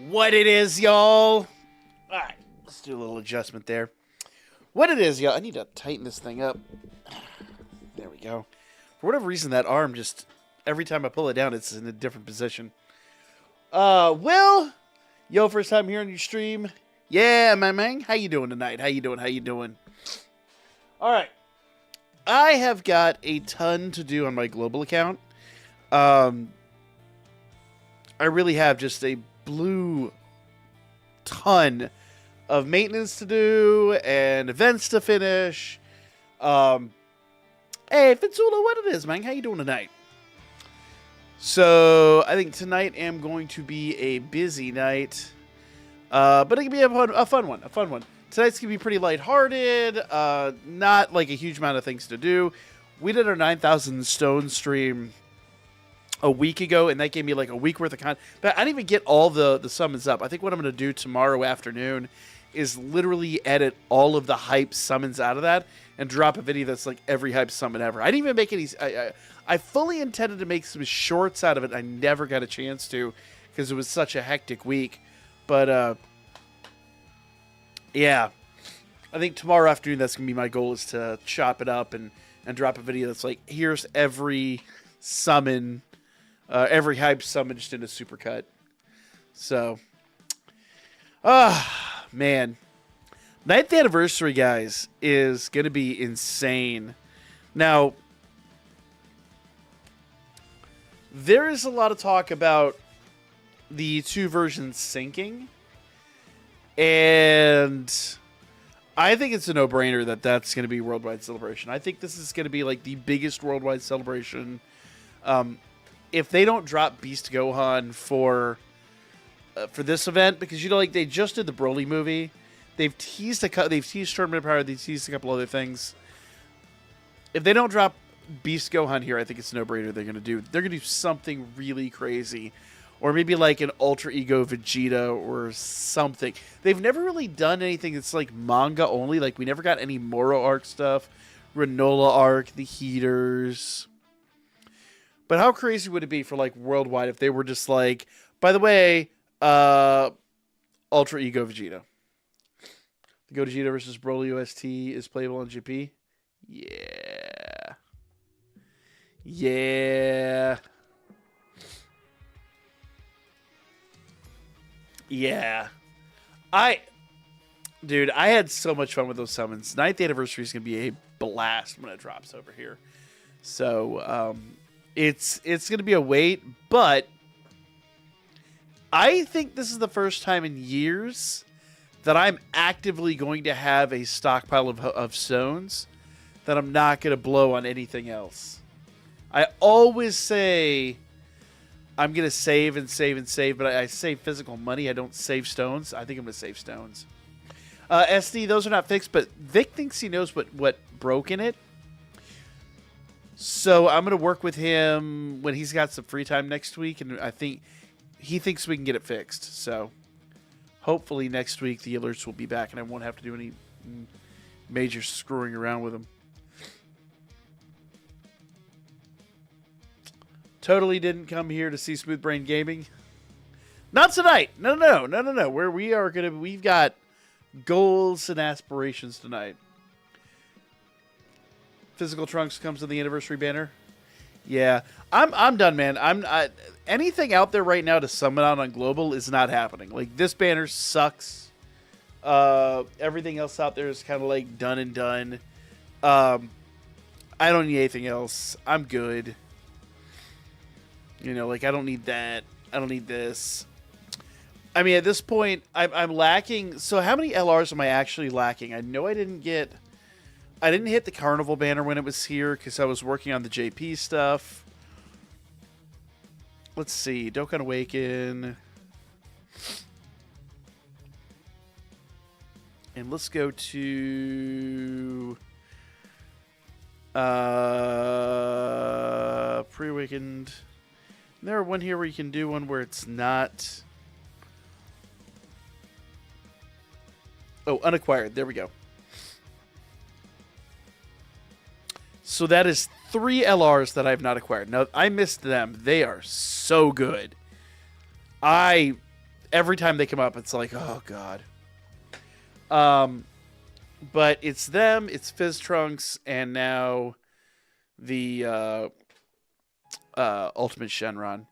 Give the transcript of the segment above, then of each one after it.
What it is, y'all. Alright, let's do a little adjustment there. What it is, y'all. I need to tighten this thing up. There we go. For whatever reason, that arm just, every time I pull it down, it's in a different position. Will, yo, first time here on your stream. Yeah, my man. How you doing tonight? How you doing? Alright. I have got a ton to do on my global account. I really have just a blue ton of maintenance to do and events to finish. Hey, Fitsula, what it is, man? How you doing tonight? So, I think tonight am going to be a busy night. But it can be a fun one. Tonight's going to be pretty lighthearted. Not like a huge amount of things to do. We did our 9,000 stone stream a week ago, and that gave me like a week worth of content. But I didn't even get all the summons up. I think what I'm going to do tomorrow afternoon is literally edit all of the hype summons out of that and drop a video that's like every hype summon ever. I didn't even make any... I fully intended to make some shorts out of it. I never got a chance to because it was such a hectic week. But, yeah. I think tomorrow afternoon, that's going to be my goal, is to chop it up and drop a video that's like, here's every summon... every hype summon just in a supercut. So, man. 9th anniversary, guys, is going to be insane. Now, there is a lot of talk about the two versions syncing. And I think it's a no-brainer that that's going to be worldwide celebration. I think this is going to be like the biggest worldwide celebration. If they don't drop Beast Gohan for this event, because you know, like they just did the Broly movie, they've teased Tournament of Power, they've teased a couple other things. If they don't drop Beast Gohan here, I think it's a no-brainer. They're gonna do something really crazy, or maybe like an Ultra Ego Vegeta or something. They've never really done anything that's like manga only. Like we never got any Moro arc stuff, Renola arc, the Heaters. But how crazy would it be for like worldwide if they were just like, by the way, Ultra Ego Vegeta. The Gogeta versus Broly OST is playable on GP? Yeah. Yeah. Yeah. Dude, I had so much fun with those summons. 9th anniversary is going to be a blast when it drops over here. So, it's going to be a wait, but I think this is the first time in years that I'm actively going to have a stockpile of stones that I'm not going to blow on anything else. I always say I'm going to save and save and save, but I save physical money. I don't save stones. I think I'm going to save stones. SD, those are not fixed, but Vic thinks he knows what broke in it. So I'm going to work with him when he's got some free time next week, and I think he thinks we can get it fixed. So hopefully next week the alerts will be back, and I won't have to do any major screwing around with them. Totally didn't come here to see Smooth Brain Gaming. Not tonight. No. We've got goals and aspirations tonight. Physical Trunks comes in the anniversary banner. Yeah, I'm done, man. Anything out there right now to summon out on global is not happening. Like this banner sucks. Everything else out there is kind of like done and done. I don't need anything else. I'm good. You know, like I don't need that. I don't need this. I mean, at this point, I'm lacking. So how many LRs am I actually lacking? I know I didn't hit the Carnival banner when it was here because I was working on the JP stuff. Let's see. Dokkan Awaken. And let's go to Pre-Awakened. There one here where you can do one where it's not... Oh, unacquired. There we go. So that is 3 LRs that I have not acquired. Now, I missed them. They are so good. every time they come up, it's like, oh god. But it's them, it's Fizz Trunks, and now the Ultimate Shenron.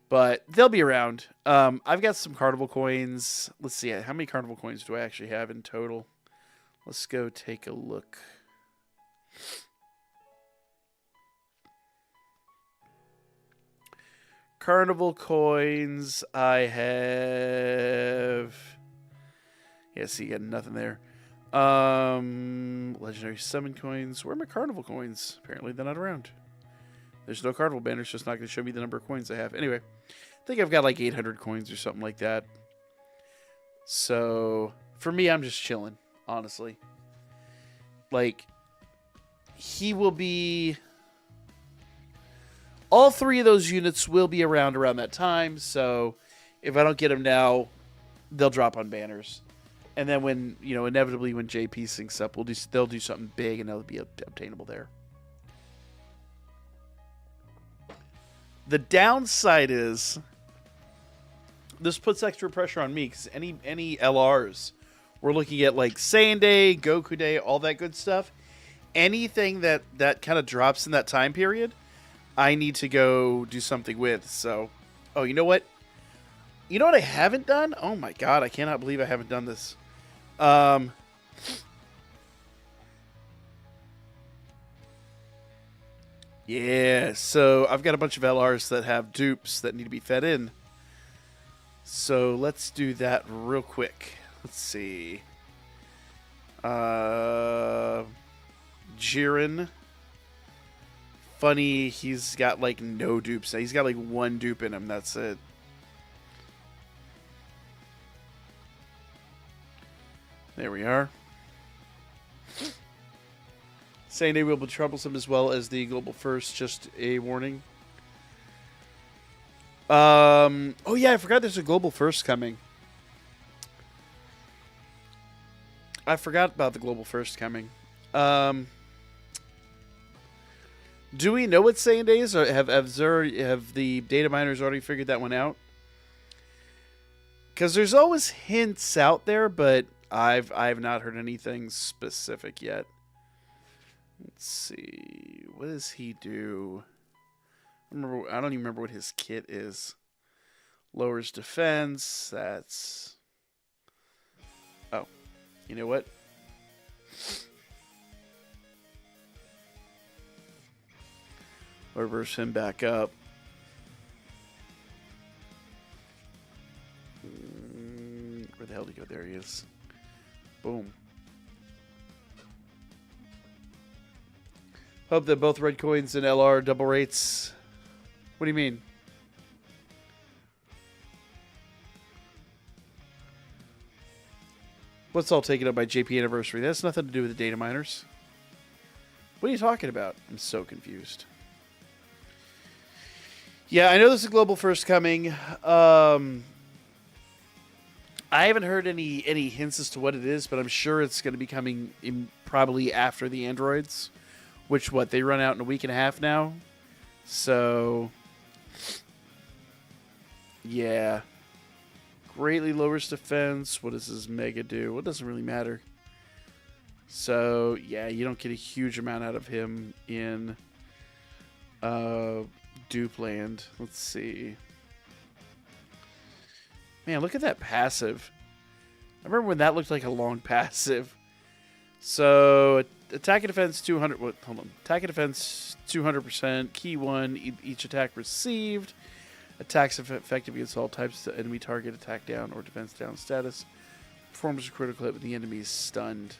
But they'll be around. I've got some Carnival coins. Let's see, how many Carnival coins do I actually have in total? Let's go take a look. Carnival coins, I have... Yeah, see, you got nothing there. Legendary summon coins. Where are my Carnival coins? Apparently they're not around. There's no Carnival banner, so it's not going to show me the number of coins I have. Anyway, I think I've got like 800 coins or something like that. So, for me, I'm just chilling, honestly. Like, he will be... All three of those units will be around that time, so if I don't get them now, they'll drop on banners. And then when, you know, inevitably when JP syncs up, they'll do something big and they'll be obtainable there. The downside is this puts extra pressure on me because any LRs, we're looking at like Saiyan Day, Goku Day, all that good stuff. Anything that kind of drops in that time period, I need to go do something with. So, oh, you know what? You know what I haven't done? Oh my god, I cannot believe I haven't done this. Yeah, so I've got a bunch of LRs that have dupes that need to be fed in. So let's do that real quick. Let's see. Jiren. Funny, he's got like no dupes. He's got like one dupe in him. That's it. There we are. Saying they will be troublesome as well as the global first. Just a warning. Oh yeah, I forgot there's a global first coming. I forgot about the global first coming. Do we know what Saiyan Day is, or have the data miners already figured that one out? Because there's always hints out there, but I've not heard anything specific yet. Let's see, what does he do? I don't even remember what his kit is. Lowers defense. That's... Oh, you know what? Reverse him back up. Where the hell did he go? There he is. Boom. Hope that both red coins and LR double rates. What do you mean? What's all taken up by JP Anniversary? That's nothing to do with the data miners. What are you talking about? I'm so confused. Yeah, I know there's a global first coming. I haven't heard any hints as to what it is, but I'm sure it's going to be coming in probably after the androids, which they run out in a week and a half now. So yeah, greatly lowers defense. What does his mega do? Well, it doesn't really matter. So yeah, you don't get a huge amount out of him in dupe land. Let's see. Man, look at that passive. I remember when that looked like a long passive. So attack and defense 200. What? Hold on. Attack and defense 200%. Key 1. Each attack received. Attacks effective against all types of enemy target. Attack down or defense down status. Performs a critical hit when the enemy is stunned.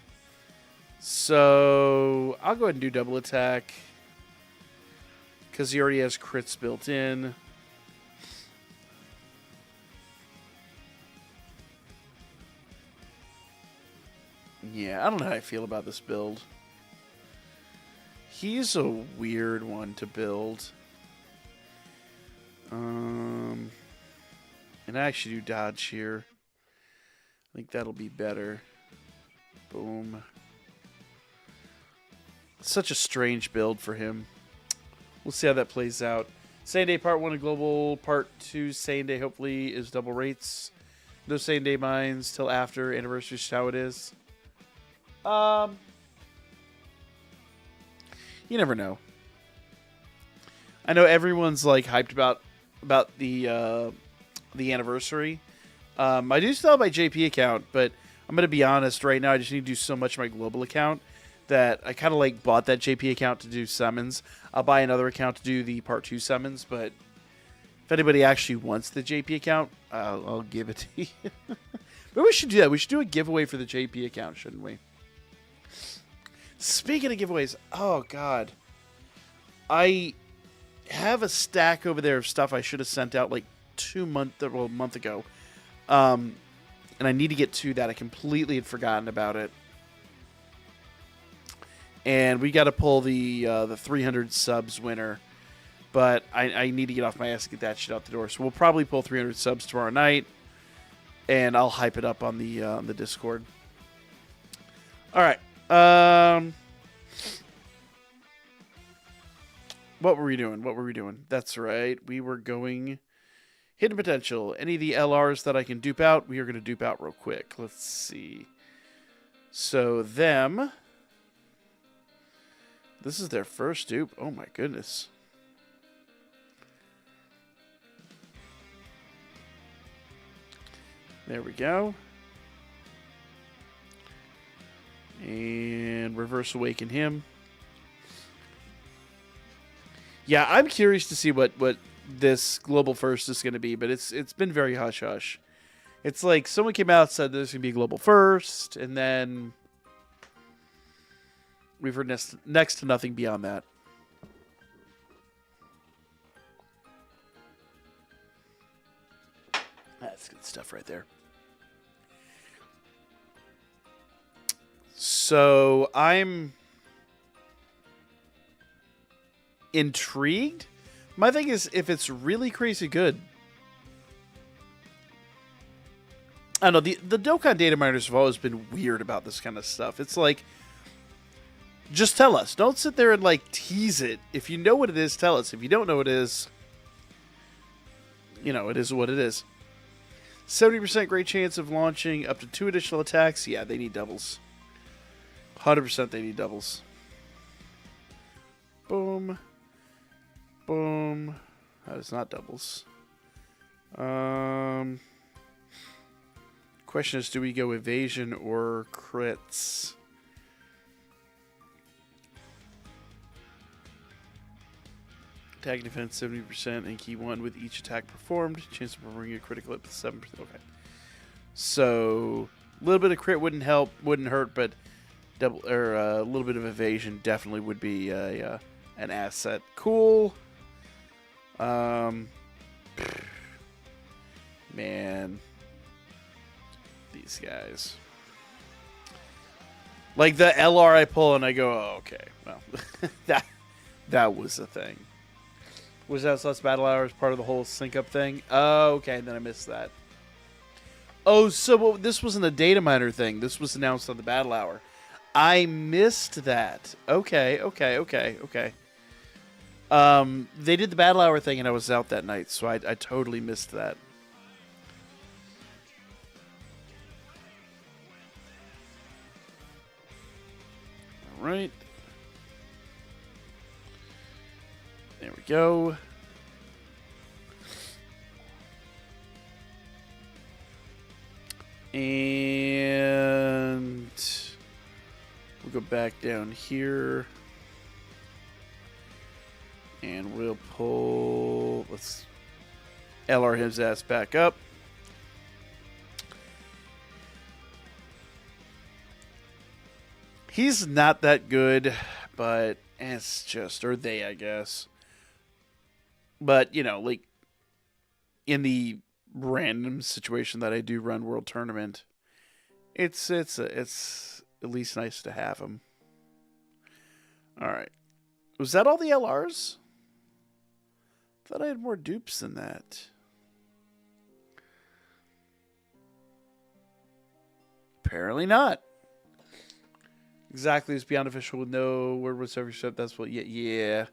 So I'll go ahead and do double attack because he already has crits built in. Yeah, I don't know how I feel about this build. He's a weird one to build. And I actually do dodge here. I think that'll be better. Boom. Such a strange build for him. We'll see how that plays out. Same day part 1 of global, part 2 same day hopefully is double rates. No same day mines till after anniversary is how it is. You never know. I know everyone's like hyped about the anniversary. I do still have my JP account, but I'm gonna be honest right now. I just need to do so much of my global account that I kind of like bought that JP account to do summons. I'll buy another account to do the part 2 summons, but if anybody actually wants the JP account, I'll give it to you. But we should do that. We should do a giveaway for the JP account, shouldn't we? Speaking of giveaways, oh god, I have a stack over there of stuff I should have sent out like a month ago, and I need to get to that. I completely had forgotten about it, and we got to pull the 300 subs winner. But I need to get off my ass to get that shit out the door. So we'll probably pull 300 subs tomorrow night, and I'll hype it up on the Discord. All right. What were we doing? That's right. We were going hidden potential. Any of the LRs that I can dupe out, we are going to dupe out real quick. Let's see. So them. This is their first dupe. Oh my goodness. There we go. And reverse awaken him. Yeah, I'm curious to see what this global first is going to be, but it's been very hush hush. It's like someone came out and said there's going to be a global first, and then we've heard next to nothing beyond that. That's good stuff right there. So I'm intrigued. My thing is, if it's really crazy good, I don't know. The Dokkan data miners have always been weird about this kind of stuff. It's like, just tell us. Don't sit there and like tease it. If you know what it is, tell us. If you don't know what it is, you know, it is what it is. 70% great chance of launching up to 2 additional attacks. Yeah, they need doubles. 100% they need doubles. Boom. Boom. That is not doubles. Question is, do we go evasion or crits? Attack defense 70% and key 1 with each attack performed. Chance of performing a critical hit with 7%. Okay. So a little bit of crit wouldn't hurt, but a little bit of evasion definitely would be an asset. Cool. Man, these guys. Like the LR I pull and I go, oh, okay, well, that was the thing. Was that less battle hours part of the whole sync up thing? Oh, okay, and then I missed that. Oh, so this wasn't a data miner thing. This was announced on the battle hour. I missed that. Okay. They did the battle hour thing and I was out that night, so I totally missed that. All right. There we go. And we'll go back down here. And we'll pull, let's LR his ass back up. He's not that good, but it's just, or they, I guess. But, you know, like, in the random situation that I do run World Tournament, it's at least nice to have him. All right. Was that all the LRs? I thought I had more dupes than that. Apparently not. Exactly, it's beyond official with no word whatsoever. That's what. Yeah.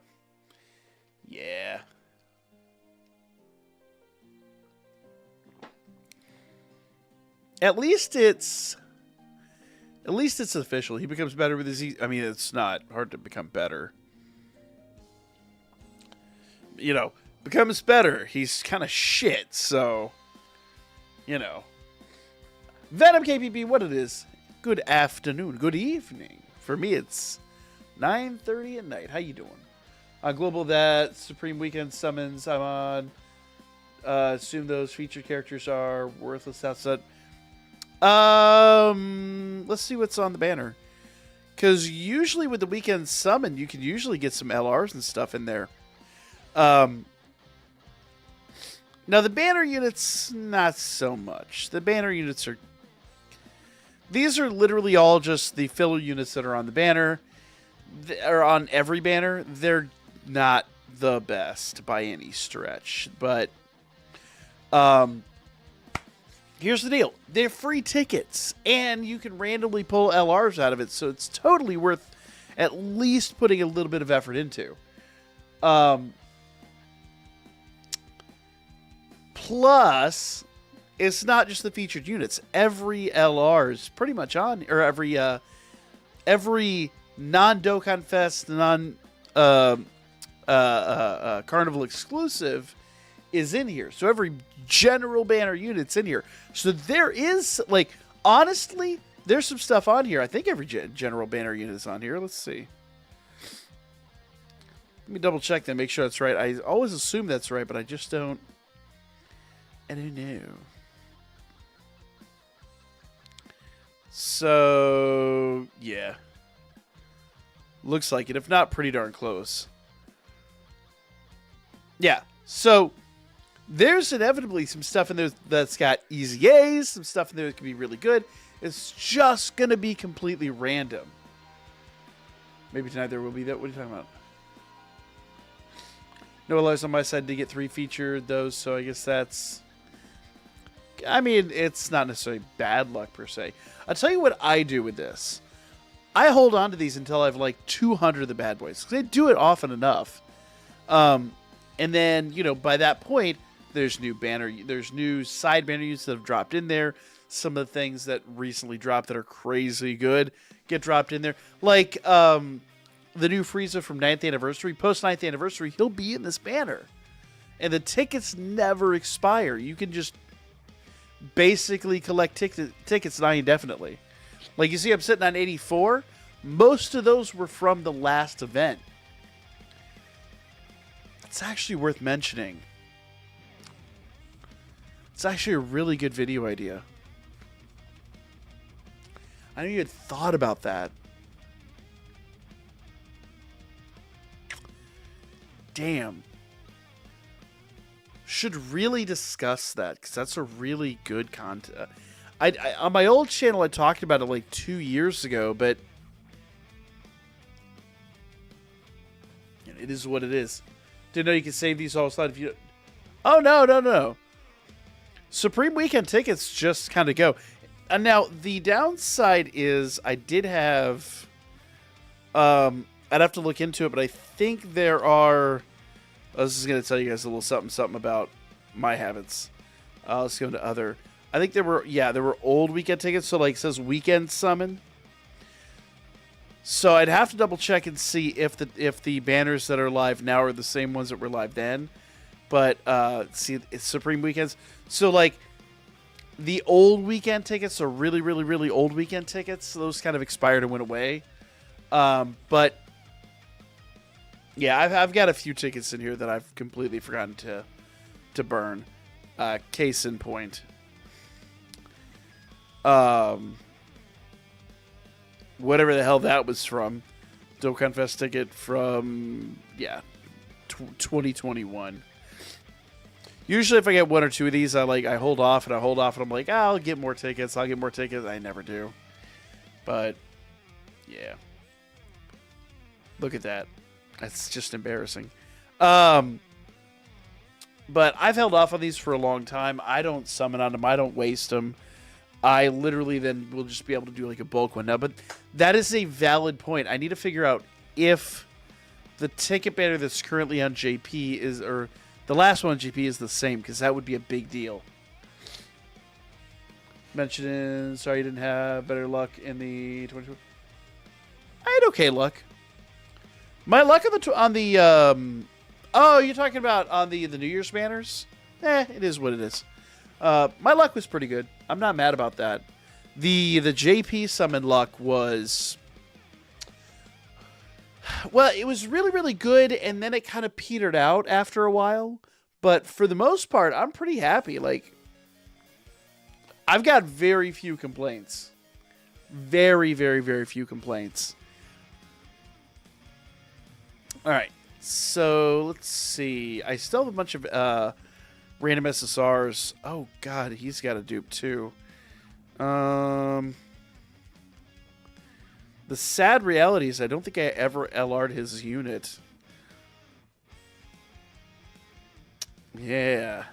At least it's official. He becomes better with his. I mean, it's not hard to become better. You know, becomes better. He's kind of shit. So, you know, Venom KPP. What it is? Good afternoon. Good evening. For me, it's 9:30 at night. How you doing? On Global, that Supreme Weekend summons I'm on. Assume those featured characters are worthless outside. Let's see what's on the banner. Because usually with the weekend summon, you can usually get some LRs and stuff in there. Now the banner units, not so much. The banner units are... These are literally all just the filler units that are on the banner. Or on every banner. They're not the best by any stretch. But... here's the deal. They're free tickets, and you can randomly pull LRs out of it, so it's totally worth at least putting a little bit of effort into. Plus, it's not just the featured units. Every LR is pretty much on, or every non-Dokkan Fest, Carnival exclusive is in here. So every general banner unit's in here. So there is, like, honestly, there's some stuff on here. I think every general banner unit is on here. Let's see. Let me double check that, make sure that's right. I always assume that's right, but I just don't. I don't know. So, yeah. Looks like it. If not, pretty darn close. Yeah. So, there's inevitably some stuff in there that's got easy A's, some stuff in there that can be really good. It's just going to be completely random. Maybe tonight there will be that. What are you talking about? No allows on my side to get 3 featured, those, so I guess that's... I mean, it's not necessarily bad luck, per se. I'll tell you what I do with this. I hold on to these until I have, like, 200 of the bad boys, because they do it often enough. And then, you know, by that point... There's new side banner units that have dropped in there. Some of the things that recently dropped that are crazy good get dropped in there. Like the new Frieza from 9th Anniversary. Post 9th Anniversary, he'll be in this banner. And the tickets never expire. You can just basically collect tickets now indefinitely. Like you see I'm sitting on 84. Most of those were from the last event. It's actually worth mentioning. It's actually a really good video idea. I know you had thought about that. Damn. Should really discuss that, because that's a really good content. I on my old channel, I talked about it like 2 years ago, but it is what it is. Didn't know you could save these all slide if you... Oh, no. Supreme Weekend tickets just kind of go. And now, the downside is I did have... I'd have to look into it, but I think there are... I was just going to tell you guys a little something about my habits. Let's go into other... I think there were old weekend tickets, so like it says weekend summon. So I'd have to double check and see if the banners that are live now are the same ones that were live then. But see, it's Supreme Weekends. So like the old weekend tickets are really, really, really old weekend tickets. Those kind of expired and went away. But yeah, I've got a few tickets in here that I've completely forgotten to burn. Case in point. Whatever the hell that was from. Dokkan Fest ticket from 2021. Usually if I get 1 or 2 of these, I hold off and I'm like, I'll get more tickets. I never do. But yeah. Look at that. That's just embarrassing. But I've held off on these for a long time. I don't summon on them. I don't waste them. I literally then will just be able to do like a bulk one now. But that is a valid point. I need to figure out if the ticket banner that's currently on JP is, or the last one on JP is the same, because that would be a big deal. Mentioning, sorry you didn't have better luck in the 2020. I had okay luck. My luck on the oh, you're talking about on the New Year's banners? It is what it is. My luck was pretty good. I'm not mad about that. The JP summon luck was, well, it was really, really good, and then it kind of petered out after a while. But for the most part, I'm pretty happy. Like, I've got very few complaints. Very, very, very few complaints. All right, so let's see. I still have a bunch of random SSRs. Oh, God, he's got a dupe, too. The sad reality is I don't think I ever LR'd his unit. Yeah.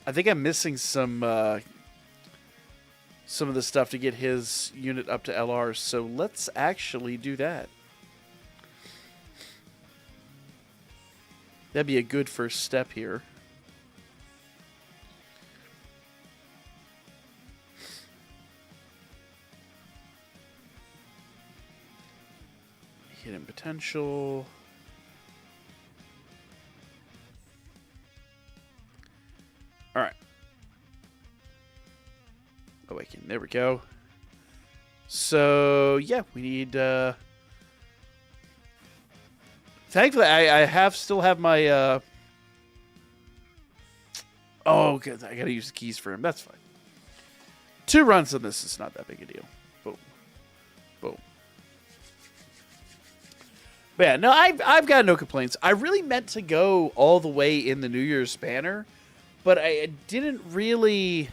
I think I'm missing some of the stuff to get his unit up to LR, so let's actually do that. That'd be a good first step here. Hidden potential. All right. Awaken. There we go. So, yeah, we need... Thankfully, I still have my... Oh, good. I gotta use the keys for him. That's fine. 2 runs on this is not that big a deal. Boom. Boom. But yeah, no, I've got no complaints. I really meant to go all the way in the New Year's banner, but I didn't really...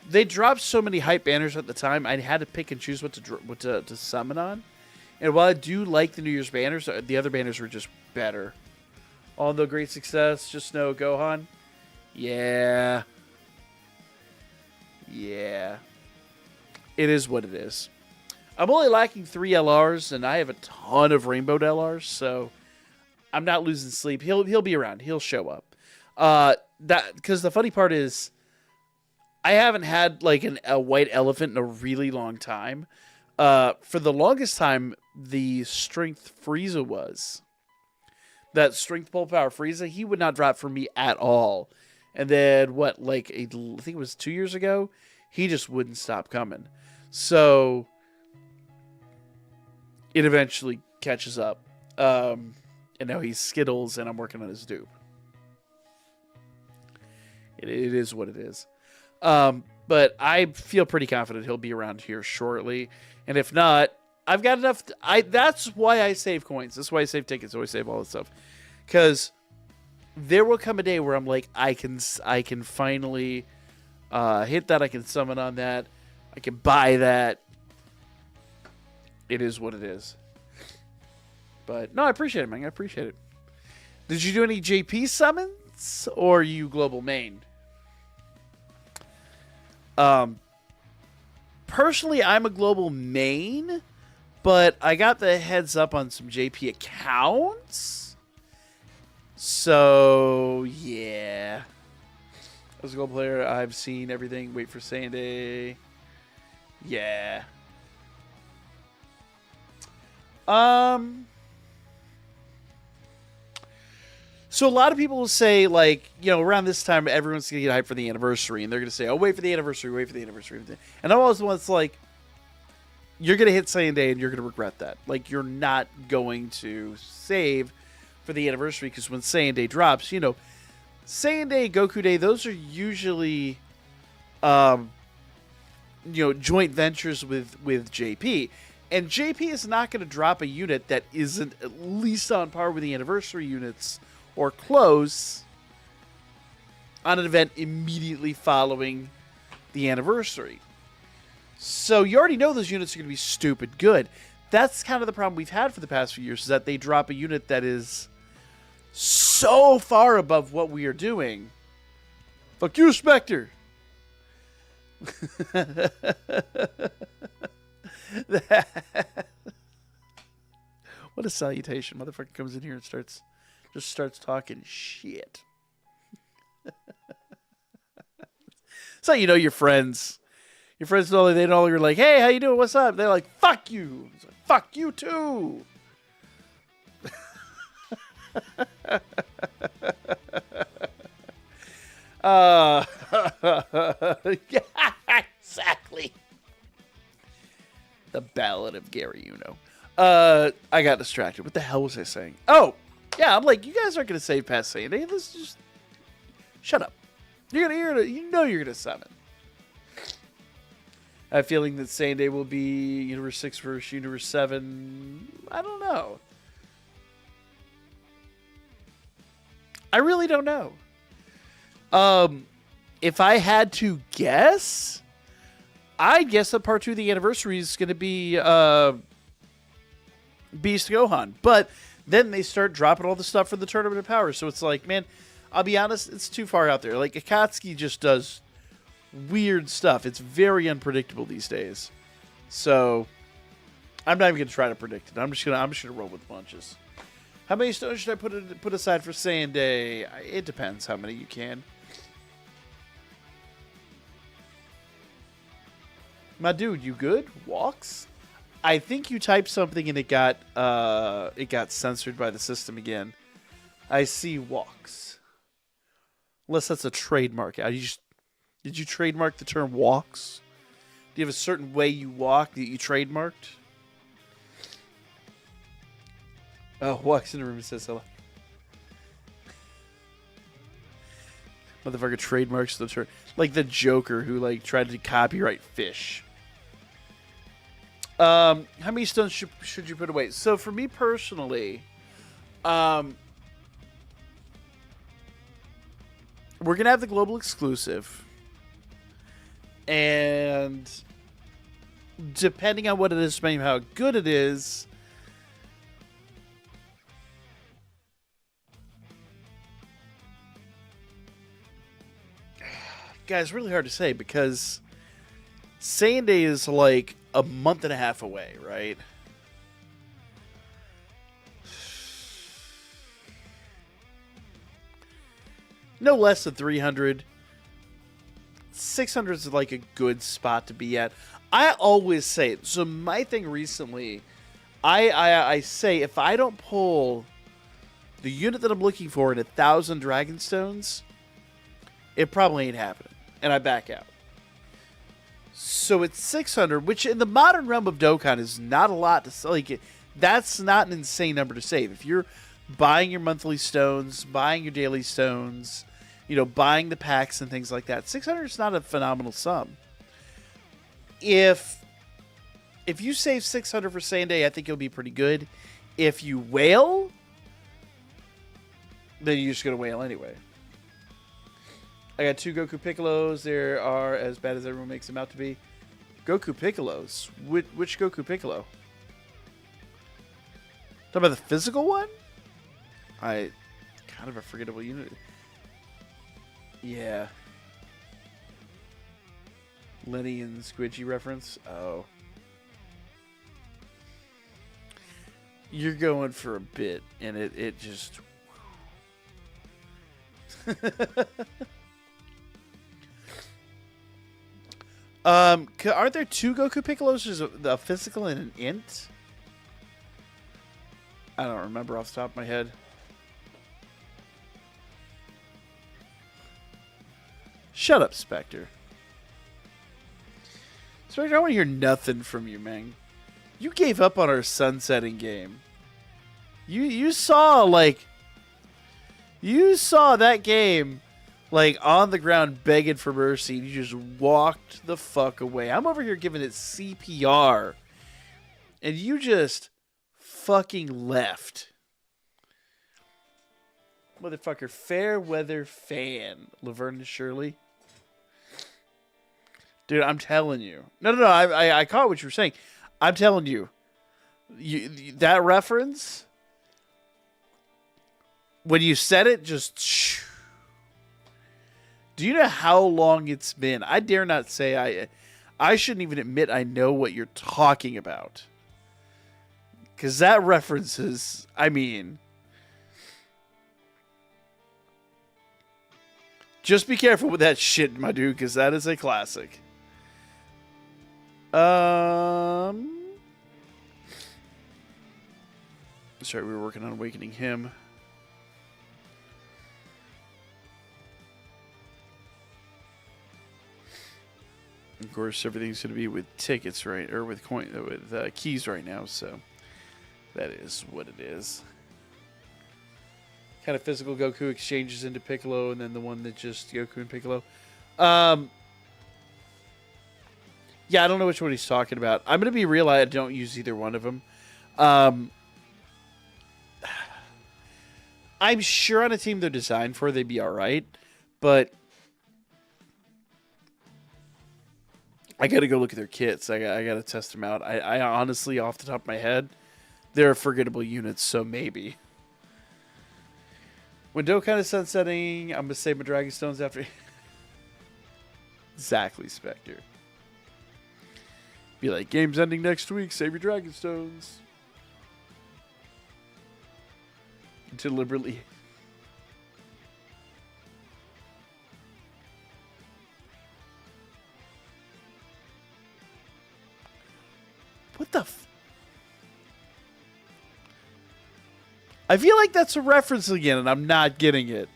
They dropped so many hype banners at the time, I had to pick and choose what to summon on. And while I do like the New Year's banners, the other banners were just better. Although great success, just know Gohan. Yeah. Yeah. It is what it is. I'm only lacking 3 LRs, and I have a ton of rainbowed LRs, so I'm not losing sleep. He'll be around. He'll show up. Because the funny part is, I haven't had like a white elephant in a really long time. For the longest time, the strength Frieza was. That strength pull power Frieza, he would not drop for me at all. And then I think it was 2 years ago, he just wouldn't stop coming. So it eventually catches up. And now he's Skittles, and I'm working on his dupe. It is what it is. But I feel pretty confident he'll be around here shortly. And if not, I've got enough. That's why I save coins. That's why I save tickets. I always save all this stuff. Because there will come a day where I'm like, I can finally hit that. I can summon on that. I can buy that. It is what it is. But no, I appreciate it, man. I appreciate it. Did you do any JP summons, or are you global main? Personally, I'm a global main, but I got the heads up on some JP accounts. So, yeah. As a global player, I've seen everything. Wait for Sunday. Yeah. So a lot of people will say, like, around this time, everyone's going to get hyped for the anniversary. And they're going to say, oh, wait for the anniversary, wait for the anniversary. And I'm always the one that's like, you're going to hit Sunday and you're going to regret that. Like, you're not going to save for the anniversary because when Sunday drops, Sunday, Goku Day, those are usually, joint ventures with JP. And JP is not going to drop a unit that isn't at least on par with the anniversary units or close on an event immediately following the anniversary. So you already know those units are going to be stupid good. That's kind of the problem we've had for the past few years, is that they drop a unit that is so far above what we are doing. Fuck you, Spectre! What a salutation. Motherfucker comes in here and starts talking shit. So you know your friends. Your friends know they know you're like, hey, how you doing? What's up? They're like, fuck you. It's like, fuck you too. uh, yeah, exactly. The Ballad of Gary Uno. I got distracted. What the hell was I saying? Oh, yeah. I'm like, you guys aren't gonna save past saying, hey, let's just shut up. You know you're gonna summon. I have a feeling that Sunday will be Universe 6 versus Universe 7. I don't know. I really don't know. If I had to guess, I'd guess that part 2 of the anniversary is going to be Beast Gohan. But then they start dropping all the stuff for the Tournament of Power. So it's like, man, I'll be honest, it's too far out there. Like, Akatsuki just does weird stuff. It's very unpredictable these days. So I'm not even gonna try to predict it. I'm just gonna roll with punches. How many stones should I put aside for Saiyan Day? It depends how many you can. My dude, you good? Walks? I think you typed something and it got censored by the system again. I see walks. Unless that's a trademark. Did you trademark the term walks? Do you have a certain way you walk that you trademarked? Oh, walks in the room and says hello. Motherfucker trademarks the term. Like the Joker who like tried to copyright fish. How many stones should you put away? So for me personally, we're gonna have the global exclusive. And depending on what it is, depending on how good it is, guys, it's really hard to say because Saiyan Day is like a month and a half away, right? No less than 300. 600 is like a good spot to be at. I always say it. So my thing recently, I say if I don't pull the unit that I'm looking for in 1,000 Dragon Stones, it probably ain't happening, and I back out. So it's 600, which in the modern realm of Dokkan is not a lot to like. That's not an insane number to save. If you're buying your monthly stones, buying your daily stones, you know, buying the packs and things like that, 600 is not a phenomenal sum. If you save 600 for Saiyan Day, I think it'll be pretty good. If you wail, then you're just gonna wail anyway. I got 2 Goku Piccolos. They are as bad as everyone makes them out to be. Goku Piccolos? Which Goku Piccolo? Talking about the physical one? Kind of a forgettable unit. Yeah. Lenny and Squidgy reference? Oh. You're going for a bit, and it just... aren't there 2 Goku Piccolos? There's a physical and an int? I don't remember off the top of my head. Shut up, Spectre. Spectre, I want to hear nothing from you, man. You gave up on our sunsetting game. You saw that game like on the ground begging for mercy, and you just walked the fuck away. I'm over here giving it CPR, and you just fucking left. Motherfucker, fair weather fan, Laverne and Shirley. Dude, I'm telling you. No. I caught what you were saying. I'm telling you. That reference, when you said it, just... Do you know how long it's been? I dare not say I shouldn't even admit I know what you're talking about. Because that reference is... I mean... Just be careful with that shit, my dude, because that is a classic. Sorry, we were working on awakening him. Of course, everything's going to be with tickets, right? Or with keys right now, so that is what it is. Kind of physical Goku exchanges into Piccolo, and then the one that just Goku and Piccolo. Yeah, I don't know which one he's talking about. I'm going to be real, I don't use either one of them. I'm sure on a team they're designed for, they'd be all right, but I got to go look at their kits. I got to test them out. I honestly, off the top of my head, they're forgettable units, so maybe. When Dokkan is sunsetting, I'm going to save my Dragon Stones after... Exactly, Spectre. Be like, game's ending next week, save your Dragon Stones. Deliberately. What the I feel like that's a reference again, and I'm not getting it.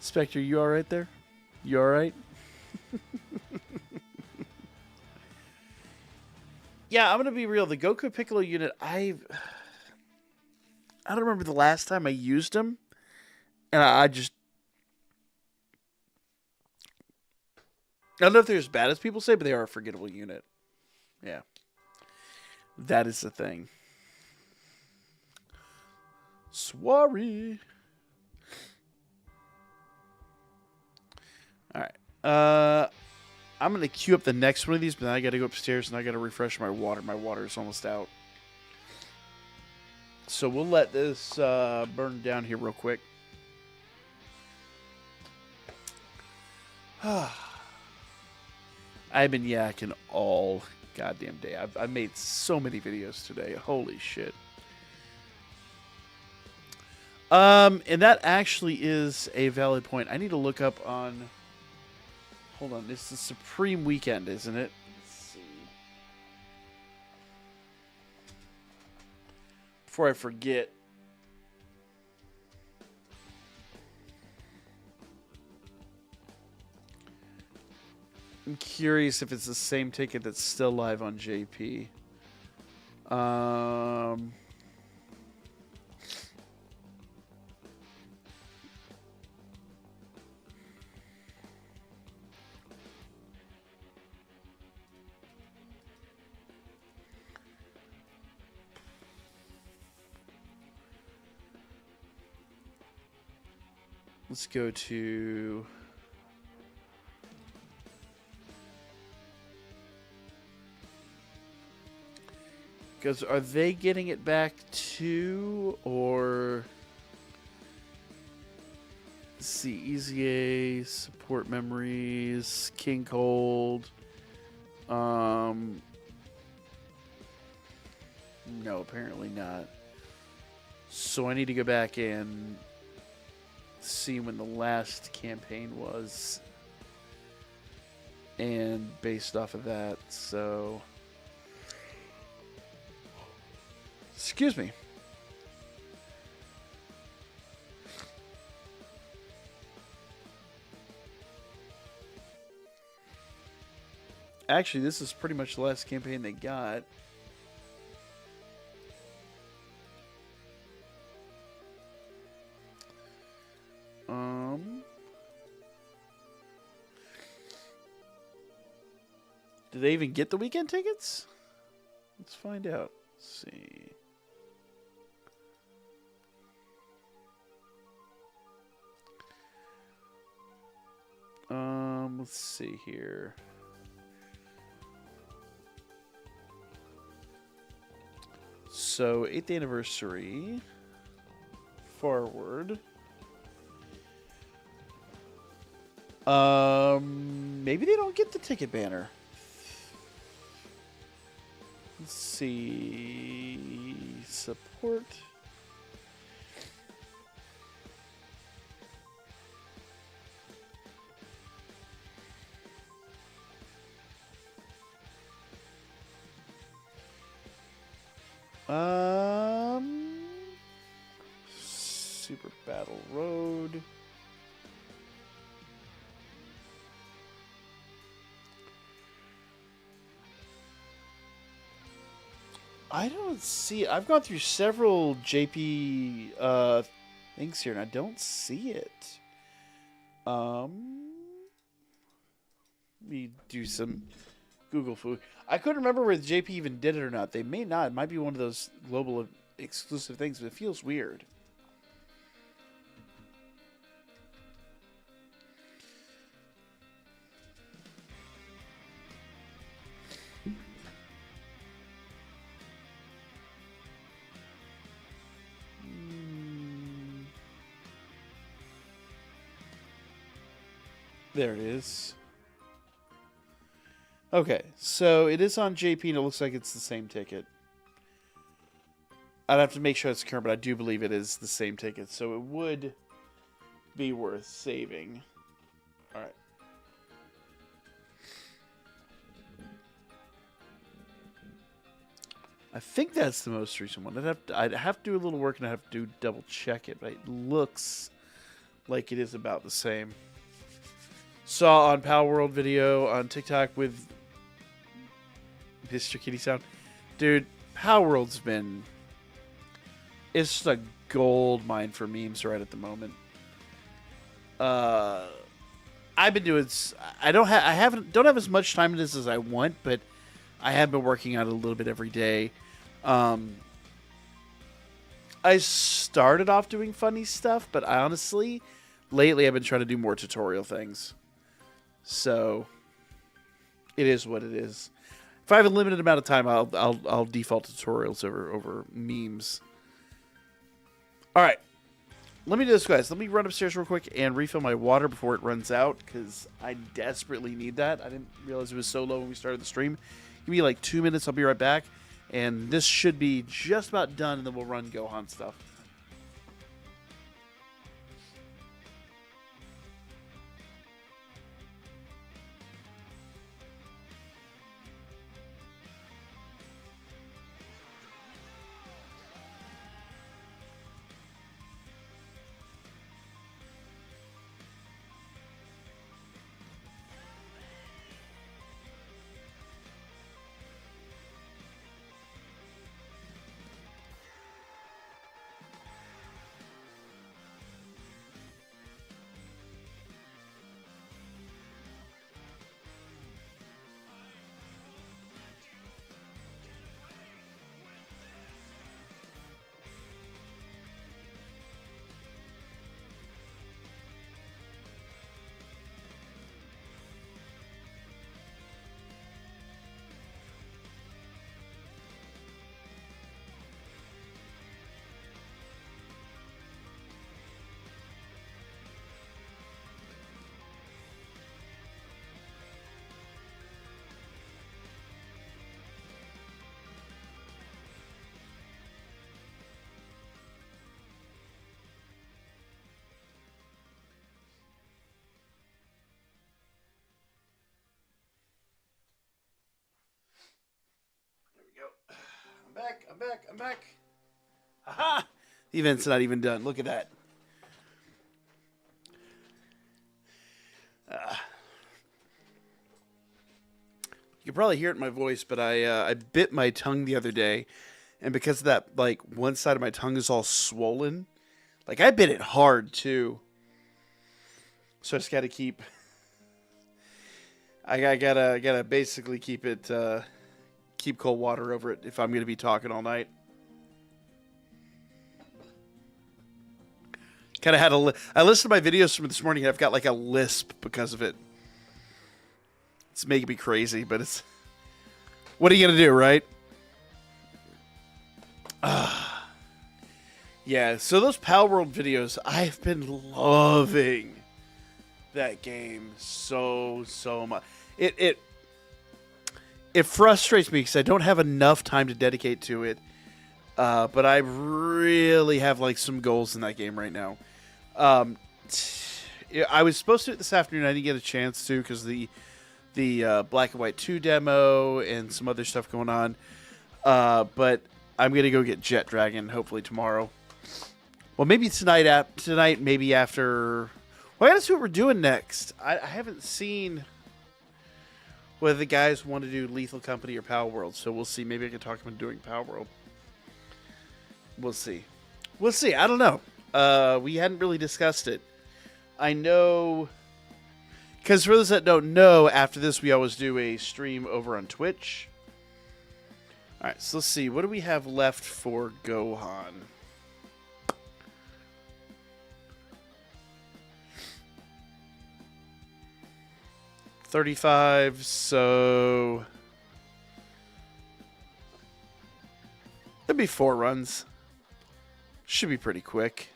Spectre, you alright there? You alright? Yeah, I'm going to be real. The Goku Piccolo unit, I don't remember the last time I used them. And I don't know if they're as bad as people say, but they are a forgettable unit. Yeah. That is the thing. Sorry. Alright. I'm going to queue up the next one of these, but then I got to go upstairs and I got to refresh my water. My water is almost out. So we'll let this burn down here real quick. I've been yakking all goddamn day. I've made so many videos today. Holy shit. And that actually is a valid point. I need to look up on... Hold on, it's the Supreme Weekend, isn't it? Let's see. Before I forget. I'm curious if it's the same ticket that's still live on JP. Let's go to... Because are they getting it back too, or... Let's see, Easy A, support memories, King Cold. No, apparently not. So I need to go back and see when the last campaign was. And based off of that, so... Excuse me. Actually, this is pretty much the last campaign they got. Did they even get the weekend tickets? Let's find out. Let's see. Let's see here. So, 8th anniversary. Forward. Maybe they don't get the ticket banner. Let's see. Support. Super Battle Road. I don't see it. I've gone through several JP things here, and I don't see it. Let me do some Google food. I couldn't remember whether JP even did it or not. They may not. It might be one of those global exclusive things, but it feels weird. There it is. Okay, so it is on JP, and it looks like it's the same ticket. I'd have to make sure it's current, but I do believe it is the same ticket, so it would be worth saving. All right. I think that's the most recent one. I'd have to do a little work, and I'd have to double check it, but it looks like it is about the same. Saw on Power World video on TikTok with Mr. Kitty Sound. Dude, Power World's been... It's just a gold mine for memes right at the moment. I've been doing... I don't have as much time in this as I want, but I have been working on it a little bit every day. I started off doing funny stuff, but I honestly, lately I've been trying to do more tutorial things. So, it is what it is. If I have a limited amount of time, I'll default to tutorials over memes. All right, let me do this, guys. Let me run upstairs real quick and refill my water before it runs out, because I desperately need that. I didn't realize it was so low when we started the stream. Give me like 2 minutes. I'll be right back, and this should be just about done, and then we'll run Gohan stuff. I'm back. Aha! The event's not even done. Look at that. You can probably hear it in my voice, but I bit my tongue the other day, and because of that, like, one side of my tongue is all swollen. Like, I bit it hard, too. So I just gotta keep... I gotta basically keep it... keep cold water over it if I'm going to be talking all night. Kind of had I listened to my videos from this morning, and I've got like a lisp because of it. It's making me crazy, but it's... What are you going to do, right? Yeah, so those Power World videos, I've been loving that game so much. It it frustrates me because I don't have enough time to dedicate to it. But I really have like some goals in that game right now. I was supposed to do it this afternoon. I didn't get a chance to because the Black and White 2 demo and some other stuff going on. But I'm gonna go get Jet Dragon hopefully tomorrow. Well, maybe tonight. Tonight, maybe after. Well, I gotta see what we're doing next. I haven't seen whether the guys want to do Lethal Company or Power World, so we'll see. Maybe I can talk them into doing Power World. We'll see. We'll see. I don't know. We hadn't really discussed it. I know, because for those that don't know, after this we always do a stream over on Twitch. All right, so let's see. What do we have left for Gohan? $35, so that'd be 4 runs. Should be pretty quick.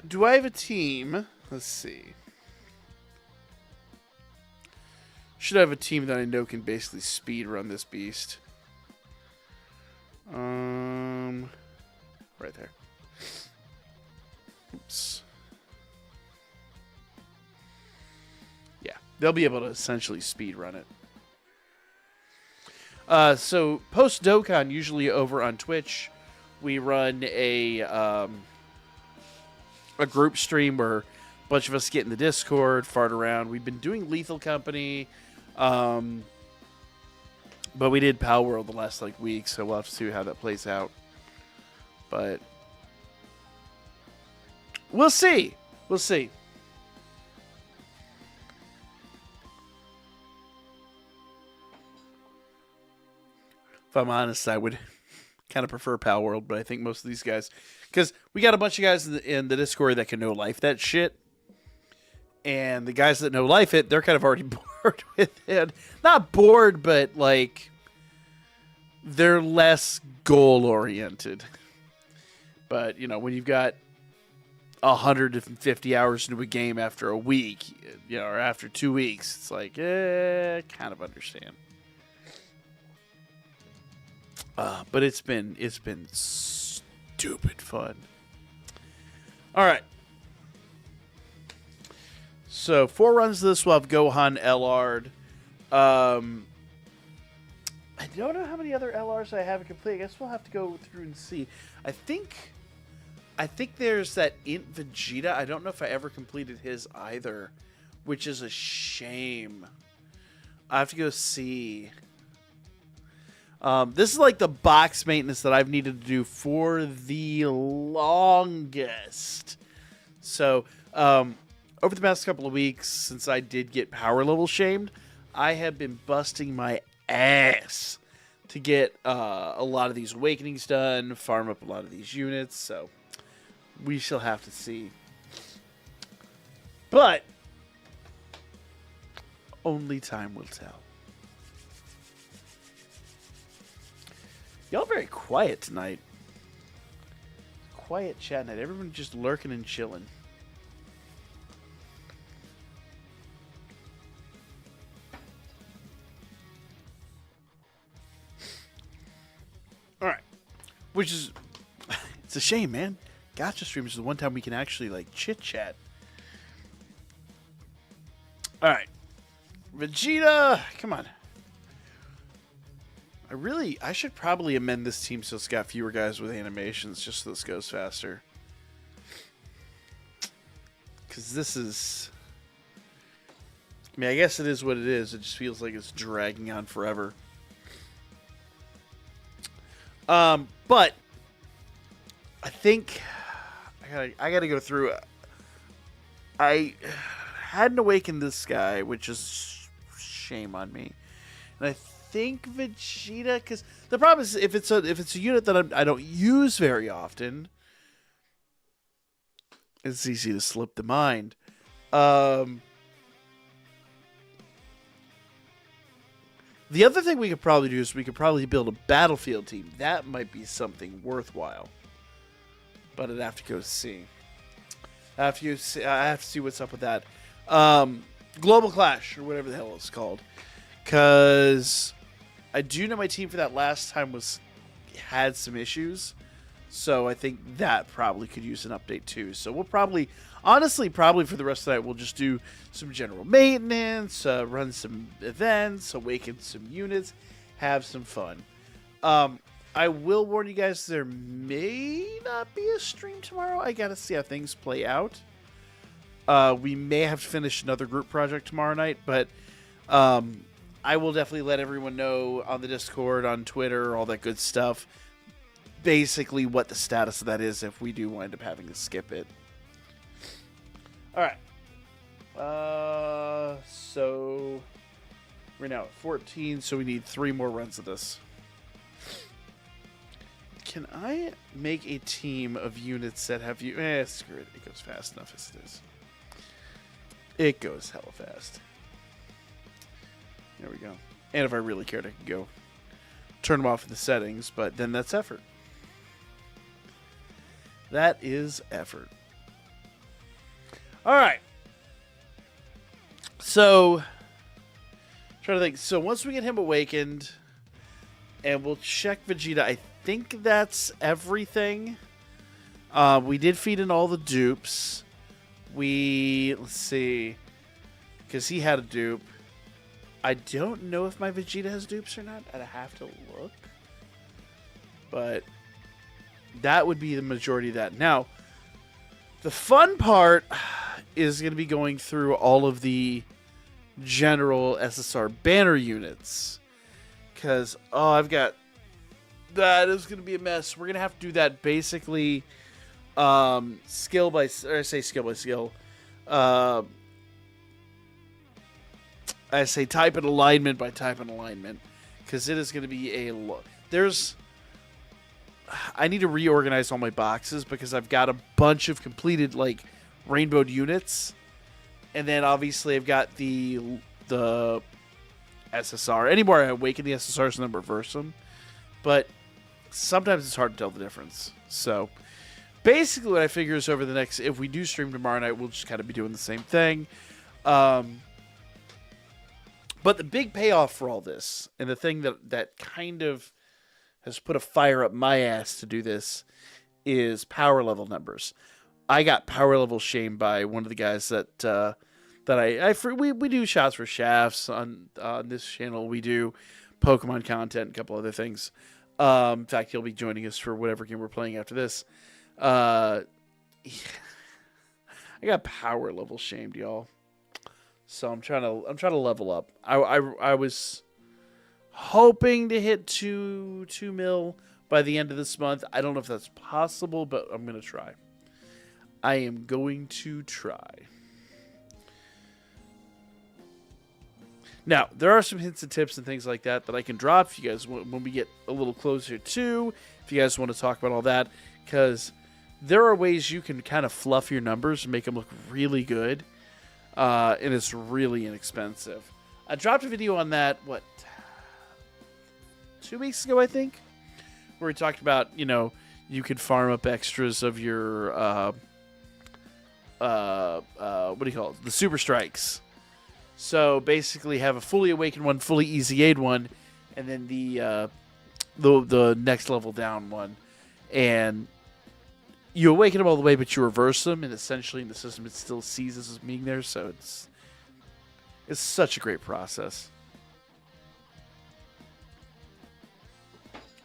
Do I have a team? Let's see. Should have a team that I know can basically speed run this beast. Right there. Oops. Yeah, they'll be able to essentially speed run it. So post Dokkan, usually over on Twitch, we run a group stream where a bunch of us get in the Discord, fart around. We've been doing Lethal Company, but we did Power World the last week, so we'll have to see how that plays out. But we'll see. We'll see. If I'm honest, I would kind of prefer Power World, but I think most of these guys, because we got a bunch of guys in the Discord that can no life that shit, and the guys that no life it, they're kind of already bored with it. Not bored, but they're less goal oriented. But when you've got 150 hours into a game after a week, or after 2 weeks, it's kind of understand. But it's been stupid fun. All right. So 4 runs of this, we'll have Gohan LR'd. I don't know how many other LRs I haven't completed. I guess we'll have to go through and see. I think there's that Int Vegeta. I don't know if I ever completed his either, which is a shame. I have to go see. This is the box maintenance that I've needed to do for the longest. So, over the past couple of weeks, since I did get power level shamed, I have been busting my ass to get a lot of these awakenings done, farm up a lot of these units. So, we shall have to see. But only time will tell. Y'all very quiet tonight. Quiet chat night. Everyone just lurking and chilling. All right. Which is, it's a shame, man. Gotcha streams is the one time we can actually chit chat. All right. Vegeta, come on. I should probably amend this team so it's got fewer guys with animations just so this goes faster. Because this is... I guess it is what it is. It just feels like it's dragging on forever. But I think I gotta go through. I hadn't awakened this guy, which is shame on me. And I think Vegeta, because the problem is if it's a unit that I don't use very often, it's easy to slip the mind. The other thing we could probably do is we could probably build a battlefield team. That might be something worthwhile. But I'd have to go see. I have to see what's up with that. Global Clash, or whatever the hell it's called. Because I do know my team for that last time had some issues. So I think that probably could use an update too. So we'll probably for the rest of the night, we'll just do some general maintenance, run some events, awaken some units, have some fun. I will warn you guys, there may not be a stream tomorrow. I gotta see how things play out. We may have to finish another group project tomorrow night, but I will definitely let everyone know on the Discord, on Twitter, all that good stuff, basically what the status of that is if we do wind up having to skip it. All right. So we're now at 14, so we need 3 more runs of this. Can I make a team of units that have you? Screw it. It goes fast enough as it is. It goes hella fast. There we go. And if I really cared, I could go turn them off in the settings, but then that's effort. That is effort. All right. So, trying to think. So once we get him awakened, and we'll check Vegeta. I think that's everything. We did feed in all the dupes. Let's see, because he had a dupe. I don't know if my Vegeta has dupes or not. I'd have to look. But that would be the majority of that. Now, the fun part is going to be going through all of the general SSR banner units. Because, that is going to be a mess. We're going to have to do that basically skill by skill. I say type and alignment by type and alignment. Because it is going to be a lot. I need to reorganize all my boxes because I've got a bunch of completed rainbowed units, and then obviously I've got the SSR. Anymore I awaken the SSRs and then reverse them, but sometimes it's hard to tell the difference. So basically, what I figure is over the next, if we do stream tomorrow night, we'll just kind of be doing the same thing. But the big payoff for all this, and the thing that kind of has put a fire up my ass to do this, is power level numbers. I got power level shamed by one of the guys that we do shots for shafts on this channel. We do Pokemon content, a couple other things. In fact, he'll be joining us for whatever game we're playing after this. I got power level shamed, y'all. So I'm trying to level up. I was hoping to hit 2 mil by the end of this month. I don't know if that's possible, but I'm going to try. I am going to try. Now, there are some hints and tips and things like that I can drop if you guys, when we get a little closer to, if you guys want to talk about all that, because there are ways you can kind of fluff your numbers and make them look really good, and it's really inexpensive. I dropped a video on that, 2 weeks ago, I think, where we talked about, you could farm up extras of your, what do you call it? The Super Strikes. So basically have a fully awakened one, fully easy aid one, and then the next level down one. And you awaken them all the way, but you reverse them, and essentially in the system it still sees this as being there, so it's such a great process.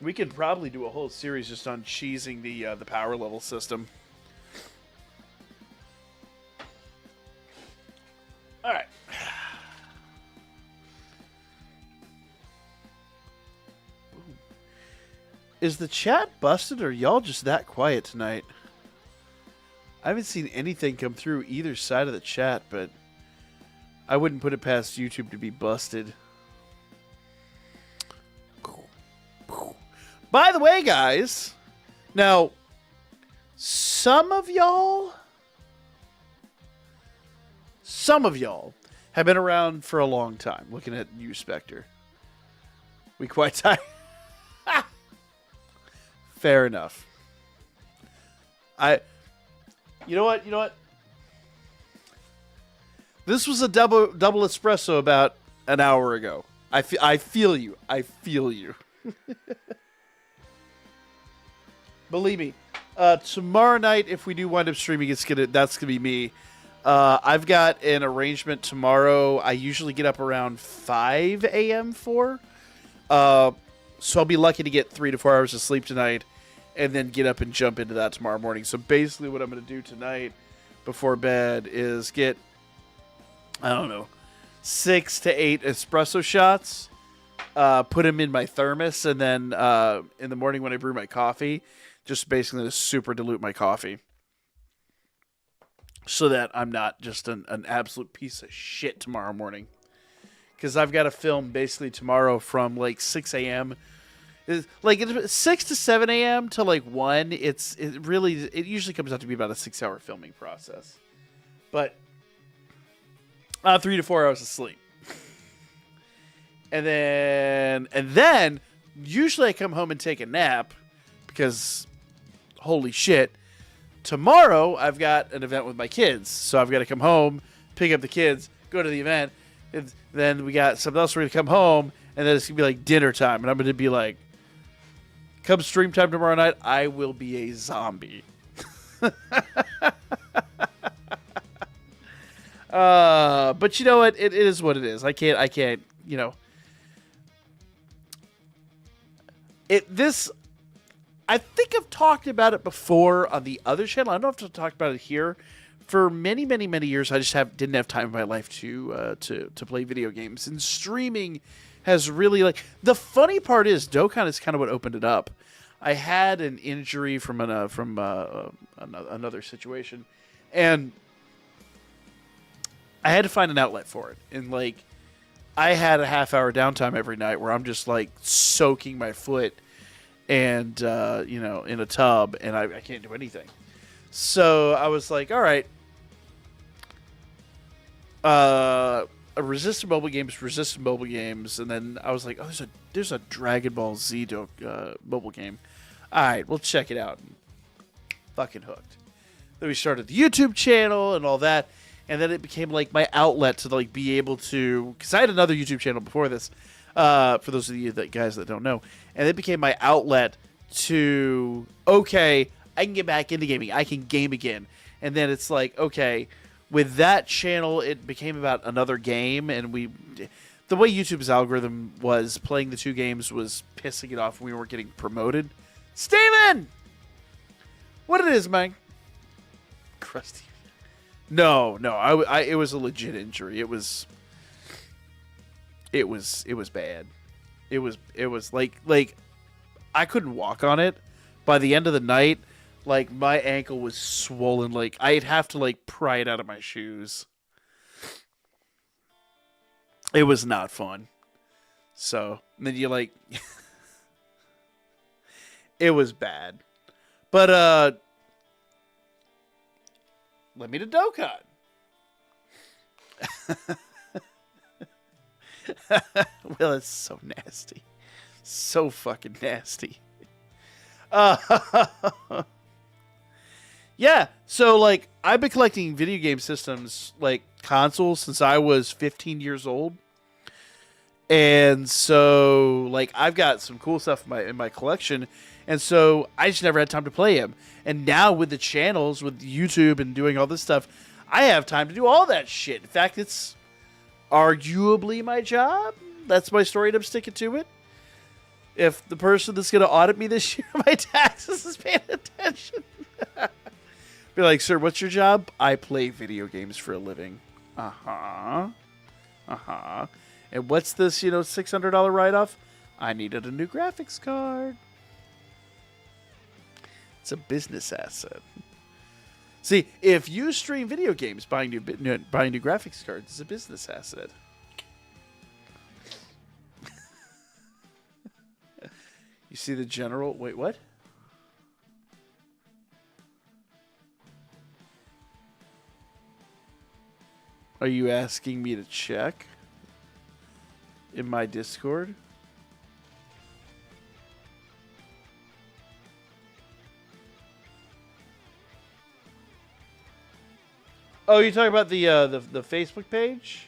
We could probably do a whole series just on cheesing the power level system. All right. Is the chat busted, or are y'all just that quiet tonight? I haven't seen anything come through either side of the chat, but I wouldn't put it past YouTube to be busted. By the way, guys, now, some of y'all have been around for a long time, looking at you, Spectre. We quite tired. Fair enough. You know what? This was a double espresso about an hour ago. I feel you. I feel you. Believe me. Tomorrow night, if we do wind up streaming, that's gonna be me. I've got an arrangement tomorrow. I usually get up around 5 a.m. for. So I'll be lucky to get 3 to 4 hours of sleep tonight, and then get up and jump into that tomorrow morning. So basically, what I'm gonna do tonight before bed is get, I don't know, 6 to 8 espresso shots. Put them in my thermos, and then in the morning when I brew my coffee, just basically to super dilute my coffee, so that I'm not just an absolute piece of shit tomorrow morning. Because I've got to film basically tomorrow from like 6 a.m. Like 6 to 7 a.m. to like 1. It usually comes out to be about a 6-hour filming process. But 3 to 4 hours of sleep. And then usually I come home and take a nap because holy shit. Tomorrow I've got an event with my kids. So I've got to come home, pick up the kids, go to the event, and then we got something else we're going to come home, and then it's going to be like dinner time, and I'm going to be like, come stream time tomorrow night, I will be a zombie. But you know what? It is what it is. I can't, you know. I think I've talked about it before on the other channel. I don't know if I've talked about it here. For many, many, many years, I just didn't have time in my life to play video games. And streaming has really, like, the funny part is Dokkan is kind of what opened it up. I had an injury from another situation, and I had to find an outlet for it. And like, I had a half-hour downtime every night where I'm just like soaking my foot and in a tub, and I can't do anything. So I was like, all right, resistant mobile games, and then I was like, oh, there's a Dragon Ball Z mobile game. All right, we'll check it out. And fucking hooked. Then we started the YouTube channel and all that, and then it became like my outlet to like be able to, because I had another YouTube channel before this. For those of you guys that don't know, and it became my outlet to, okay, I can get back into gaming. I can game again. And then it's like, okay, with that channel, it became about another game, and the way YouTube's algorithm was, playing the 2 games was pissing it off. We weren't getting promoted. Steven! What it is, man? Crusty. No, it was a legit injury. It was bad. It was like I couldn't walk on it. By the end of the night, like, my ankle was swollen. Like, I'd have to like pry it out of my shoes. It was not fun. So, and then you like it was bad. But let me to Dokkan. Well, it's so nasty. So fucking nasty. Yeah, so, like, I've been collecting video game systems, like, consoles, since I was 15 years old. And so, like, I've got some cool stuff in my collection. And so, I just never had time to play them. And now, with the channels, with YouTube and doing all this stuff, I have time to do all that shit. In fact, it's arguably my job. That's my story, and I'm sticking to it. If the person that's going to audit me this year, my taxes, is paying attention. Be like, sir, what's your job? I play video games for a living. Uh-huh. Uh-huh. And what's this, $600 write-off? I needed a new graphics card. It's a business asset. See, if you stream video games, buying new graphics cards is a business asset. You see the general... Wait, what? Are you asking me to check in my Discord? Oh, you're talking about the Facebook page?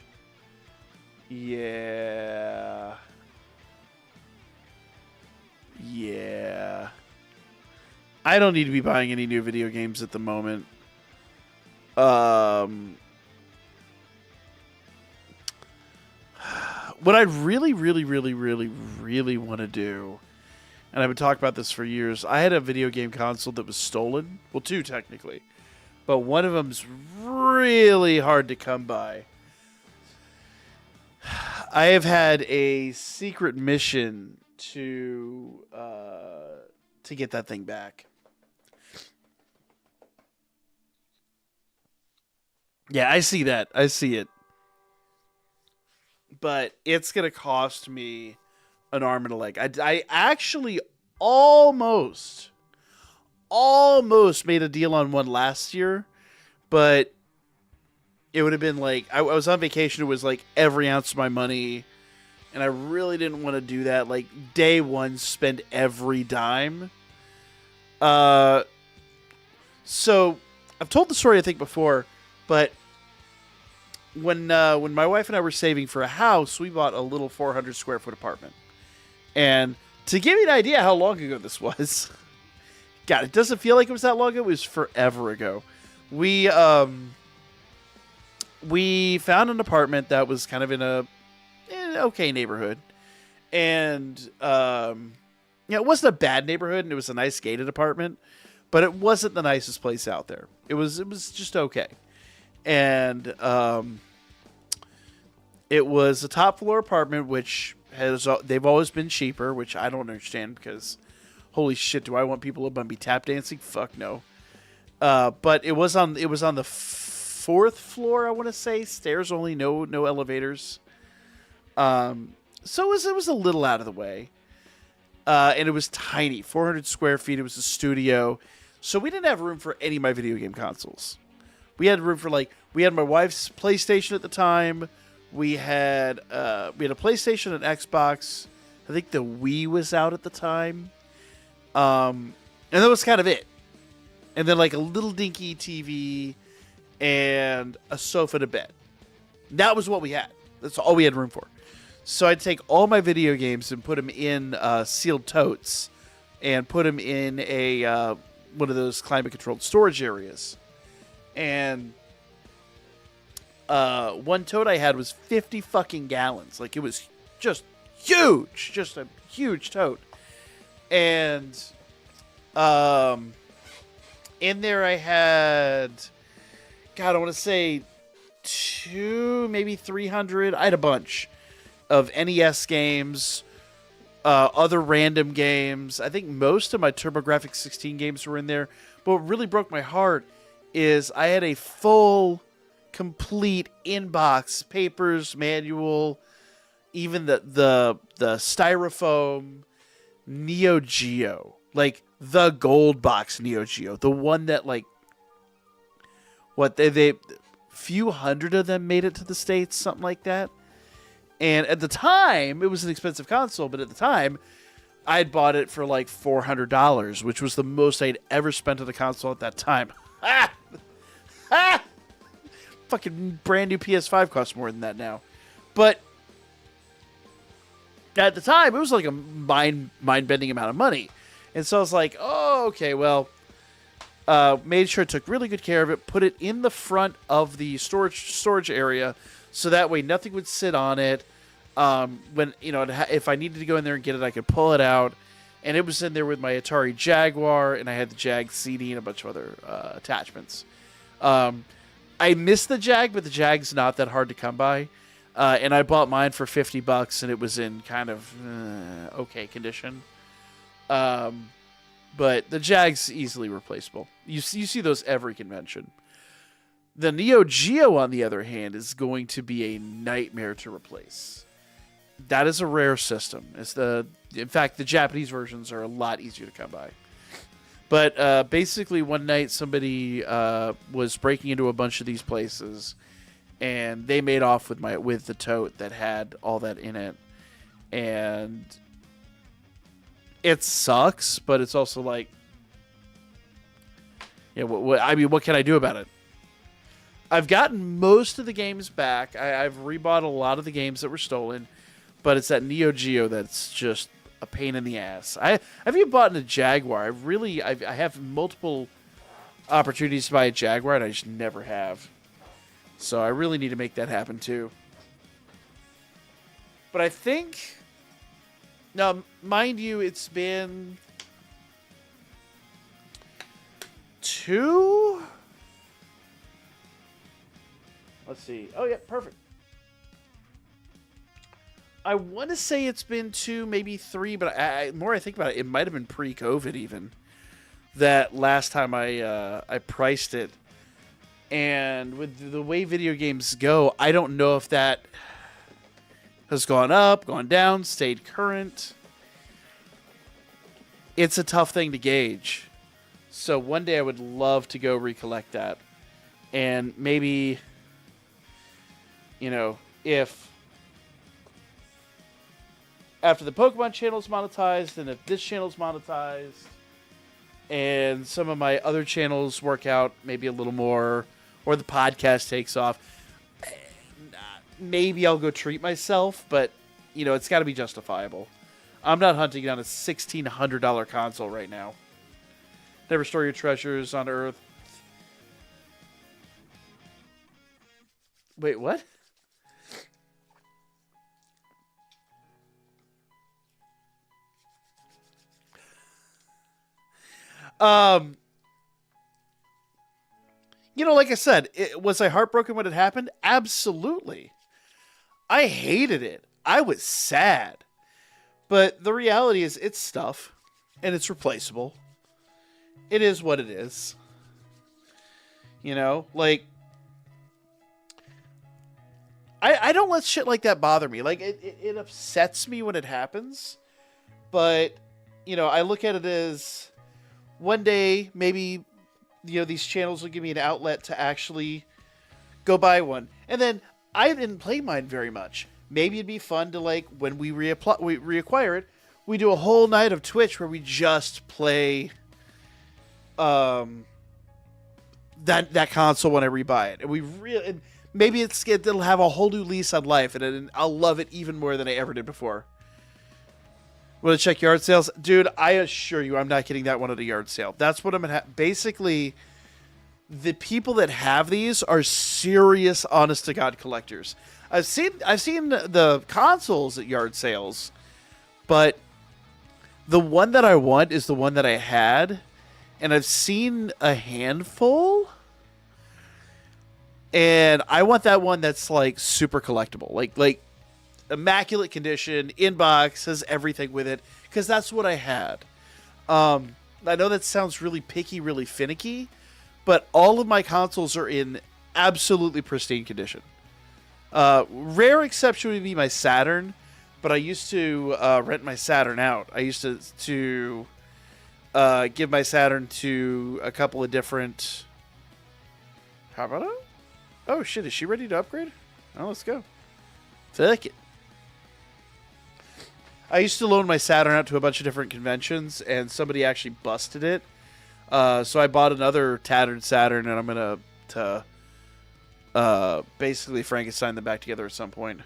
Yeah. Yeah. I don't need to be buying any new video games at the moment. What I really, really, really, really, really want to do, and I've been talking about this for years, I had a video game console that was stolen. Well, two technically. But one of them's really hard to come by. I have had a secret mission to get that thing back. Yeah, I see that. I see it. But it's going to cost me an arm and a leg. I actually almost made a deal on one last year, but it would have been like I was on vacation. It was like every ounce of my money, and I really didn't want to do that. Like day one, spend every dime. So I've told the story I think before, but when my wife and I were saving for a house, we bought a little 400 square foot apartment. And to give you an idea how long ago this was, God, it doesn't feel like it was that long ago. It was forever ago. We found an apartment that was kind of in an okay neighborhood, and it wasn't a bad neighborhood, and it was a nice gated apartment, but it wasn't the nicest place out there. It was just okay, and it was a top floor apartment, which they've always been cheaper, which I don't understand because holy shit, do I want people up and be tap dancing? Fuck no. But it was on the fourth floor, I want to say, stairs only, no elevators. So it was a little out of the way. And it was tiny, 400 square feet. It was a studio. So we didn't have room for any of my video game consoles. We had room for we had my wife's PlayStation at the time. We had a PlayStation and Xbox. I think the Wii was out at the time. And that was kind of it. And then like a little dinky TV and a sofa and a bed. That was what we had. That's all we had room for. So I'd take all my video games and put them in sealed totes and put them in a one of those climate-controlled storage areas. And one tote I had was 50 fucking gallons. Like, it was just huge. Just a huge tote. And in there I had, God, I want to say 200, maybe 300. I had a bunch of NES games, other random games. I think most of my TurboGrafx 16 games were in there. But what really broke my heart is I had a full, complete inbox, papers, manual, even the styrofoam Neo Geo, like the gold box Neo Geo, the one that they few hundred of them made it to the States, something like that. And at the time, it was an expensive console, but at the time, I had bought it for like $400, which was the most I'd ever spent on a console at that time. Ah! Ah! Fucking brand new PS5 costs more than that now. But at the time, it was like a mind-bending amount of money. And so I was like, oh, okay, well, made sure I took really good care of it, put it in the front of the storage area, so that way nothing would sit on it. When if I needed to go in there and get it, I could pull it out. And it was in there with my Atari Jaguar, and I had the Jag CD and a bunch of other attachments. I missed the Jag, but the Jag's not that hard to come by. And I bought mine for $50, and it was in kind of okay condition. But the Jag's easily replaceable. You see those every convention. The Neo Geo, on the other hand, is going to be a nightmare to replace. That is a rare system. In fact, the Japanese versions are a lot easier to come by. But basically, one night somebody was breaking into a bunch of these places, and they made off with the tote that had all that in it, and it sucks. But it's also like, yeah, what can I do about it? I've gotten most of the games back. I've rebought a lot of the games that were stolen, but it's that Neo Geo that's just a pain in the ass. I've even bought a Jaguar. I have multiple opportunities to buy a Jaguar, and I just never have. So I really need to make that happen too. But I think, now, mind you, it's been 2. Let's see. Oh, yeah, perfect. I want to say it's been 2, maybe 3, but the more I think about it, it might have been pre-COVID even. That last time I priced it. And with the way video games go, I don't know if that has gone up, gone down, stayed current. It's a tough thing to gauge. So one day I would love to go recollect that. And maybe, if after the Pokemon channel's monetized, and if this channel's monetized, and some of my other channels work out maybe a little more, or the podcast takes off, maybe I'll go treat myself, but, it's got to be justifiable. I'm not hunting down a $1,600 console right now. Never store your treasures on Earth. Wait, what? Like I said, was I heartbroken when it happened? Absolutely. I hated it. I was sad. But the reality is it's stuff, and it's replaceable. It is what it is. I don't let shit like that bother me. Like, it upsets me when it happens. But, I look at it as one day, maybe, these channels will give me an outlet to actually go buy one. And then I didn't play mine very much. Maybe it'd be fun to, when we reacquire it, we do a whole night of Twitch where we just play that console when I rebuy it. And maybe it'll have a whole new lease on life, and I'll love it even more than I ever did before. Want to check yard sales? Dude, I assure you I'm not getting that one at a yard sale. That's what I'm going to have. Basically, the people that have these are serious, honest-to-God collectors. I've seen the consoles at yard sales, but the one that I want is the one that I had, and I've seen a handful, and I want that one that's, super collectible. Like immaculate condition, inbox, has everything with it, because that's what I had. I know that sounds really picky, really finicky, but all of my consoles are in absolutely pristine condition. Rare exception would be my Saturn, but I used to rent my Saturn out. I used to give my Saturn to a couple of different... How about it? Oh shit, is she ready to upgrade? Oh, let's go. Fuck it. I used to loan my Saturn out to a bunch of different conventions, and somebody actually busted it. So I bought another tattered Saturn, and I'm going to basically Frankenstein them back together at some point.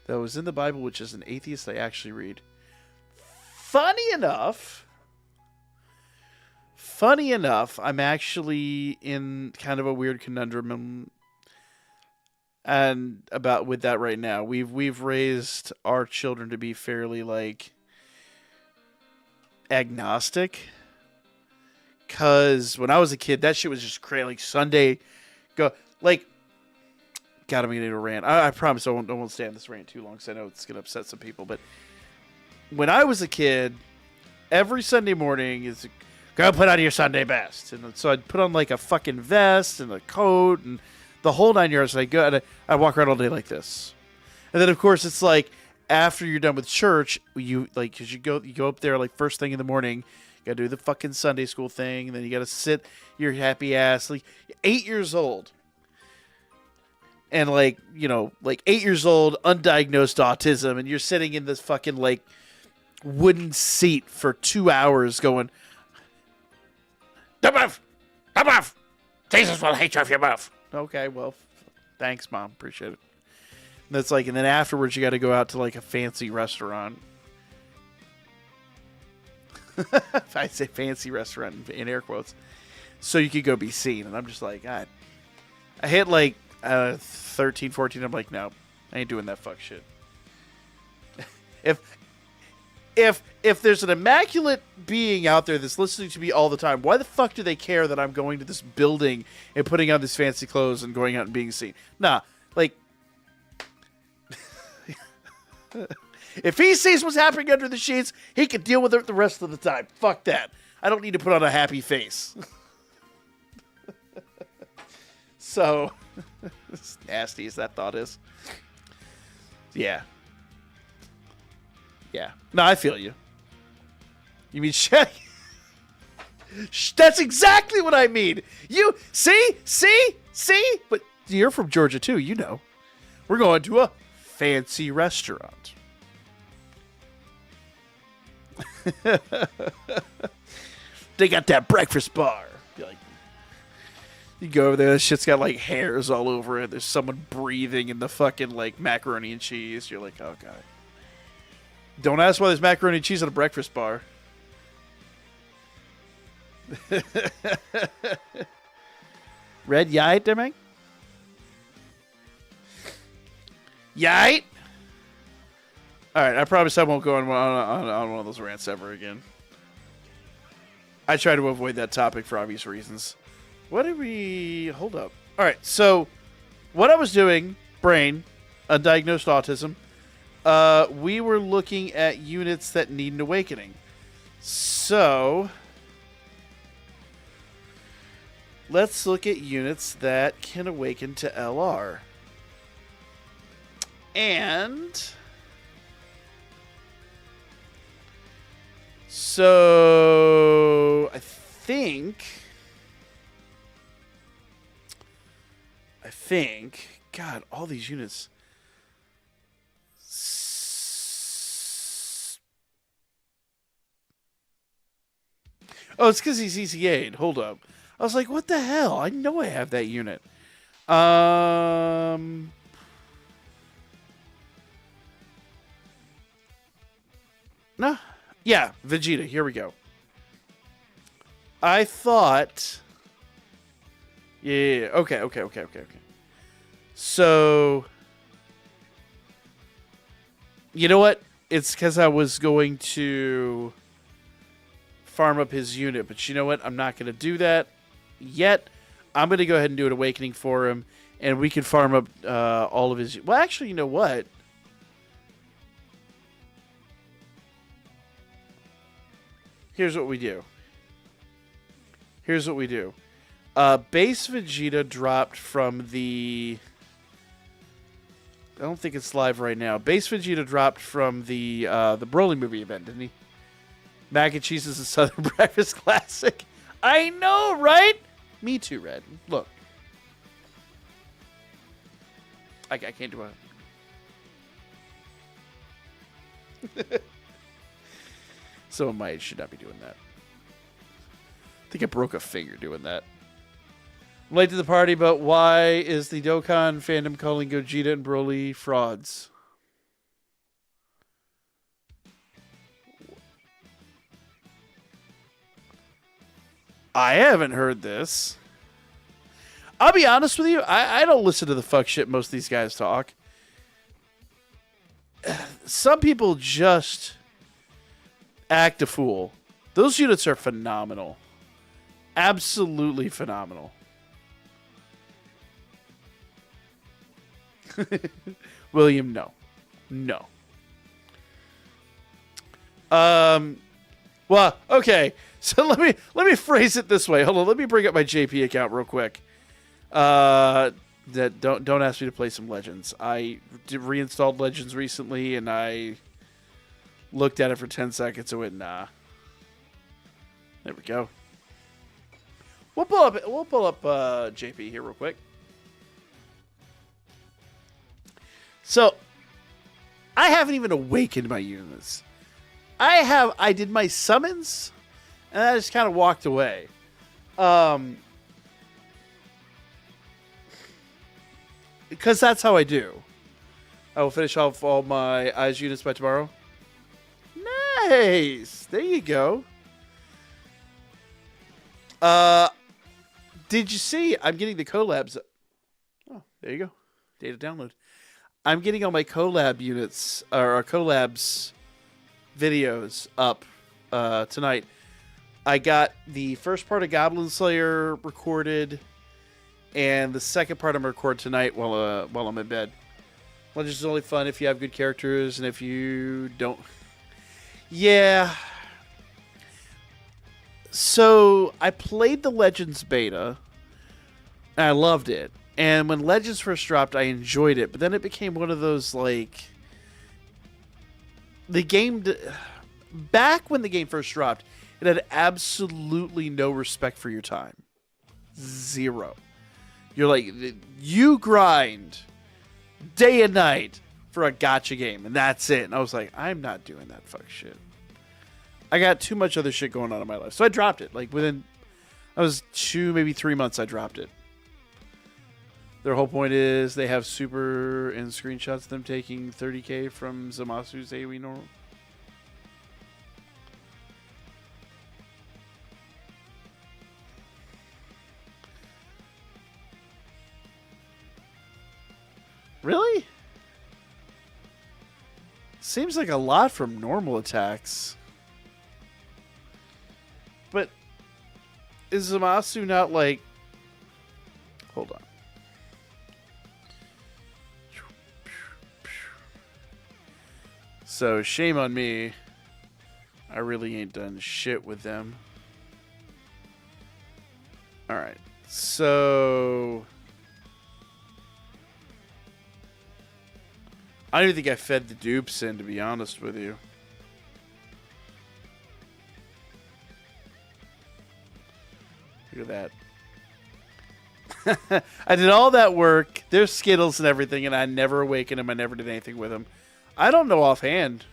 That was in the Bible, which is an atheist I actually read. Funny enough, I'm actually in kind of a weird conundrum and about with that right now. We've raised our children to be fairly agnostic, because when I was a kid, that shit was just crazy. Sunday, God, I'm gonna get a rant. I promise I won't stay on this rant too long, because I know it's gonna upset some people. But when I was a kid, every Sunday morning is go put on your Sunday best, and so I'd put on a fucking vest and a coat and the whole 9 yards, and I go and I walk around all day like this. And then of course it's after you're done with church, because you go up there first thing in the morning, you gotta do the fucking Sunday school thing, and then you gotta sit your happy ass 8 years old, and 8 years old, undiagnosed autism, and you're sitting in this fucking wooden seat for 2 hours going, Don't move! Don't move! Jesus will hate you if you move. Okay, well, thanks, Mom. Appreciate it. And that's like, and then afterwards, you got to go out to like a fancy restaurant. I say fancy restaurant in air quotes, so you could go be seen. And I'm just like, God. I hit like 13, 14. I'm like, no, I ain't doing that fuck shit. If there's an immaculate being out there that's listening to me all the time, why the fuck do they care that I'm going to this building and putting on these fancy clothes and going out and being seen? Nah, like, if he sees what's happening under the sheets, he can deal with it the rest of the time. Fuck that. I don't need to put on a happy face. So, as nasty as that thought is. Yeah. Yeah. No, I feel you. You mean shit? That's exactly what I mean. You see? But you're from Georgia too, you know. We're going to a fancy restaurant. They got that breakfast bar. You're like, you go over there, that shit's got like hairs all over it. There's someone breathing in the fucking like macaroni and cheese. You're like, oh god. Don't ask why there's macaroni and cheese at a breakfast bar. Red yite, Deming? Yite? Alright, I promise I won't go on one of those rants ever again. I try to avoid that topic for obvious reasons. What did we... Hold up. Alright, so what I was doing, brain, undiagnosed autism, we were looking at units that need an awakening. So, let's look at units that can awaken to LR. And so I think, God, all these units. Oh, it's because he's ECA'd. Hold up. I was like, what the hell? I know I have that unit. No. Yeah, Vegeta. Here we go. I thought... Yeah. Okay. So... You know what? It's because I was going to farm up his unit. But you know what? I'm not going to do that yet. I'm going to go ahead and do an awakening for him. And we can farm up all of his... Well, actually, you know what? Here's what we do. Base Vegeta dropped from the... I don't think it's live right now. Base Vegeta dropped from the Broly movie event, didn't he? Mac and cheese is a Southern breakfast classic. I know, right? Me too, Red. Look. I can't do it. Someone my age should not be doing that. I think I broke a finger doing that. I'm late to the party, but why is the Dokkan fandom calling Gogeta and Broly frauds? I haven't heard this. I'll be honest with you. I don't listen to the fuck shit most of these guys talk. Some people just act a fool. Those units are phenomenal. Absolutely phenomenal. William, no. Well, okay. So let me phrase it this way. Hold on. Let me bring up my JP account real quick. Don't ask me to play some Legends. I reinstalled Legends recently, and I looked at it for 10 seconds and went, nah. There we go. We'll pull up JP here real quick. So, I haven't even awakened my units. I did my summons, and I just kind of walked away. Um, because that's how I do. I will finish off all my eyes units by tomorrow. Nice. There you go. Did you see? I'm getting the collabs. Oh, there you go. Data download. I'm getting all my collab units or collabs videos up tonight. I got the first part of Goblin Slayer recorded, and the second part I'm gonna record tonight while I'm in bed. Legends is only fun if you have good characters, and if you don't, yeah. So I played the Legends beta, and I loved it. And when Legends first dropped, I enjoyed it, but then it became one of those like the game. Back when the game first dropped, it had absolutely no respect for your time. Zero. You're like, you grind day and night for a gacha game, and that's it. And I was like, I'm not doing that fuck shit. I got too much other shit going on in my life. So I dropped it. Like within, I was 2, maybe 3 months, I dropped it. Their whole point is they have super and screenshots of them taking 30k from Zamasu's AoE normal. Really? Seems like a lot from normal attacks. But is Zamasu not like... Hold on. So, shame on me. I really ain't done shit with them. Alright. So... I don't even think I fed the dupes in, to be honest with you. Look at that. I did all that work. There's Skittles and everything, and I never awakened him. I never did anything with him. I don't know offhand.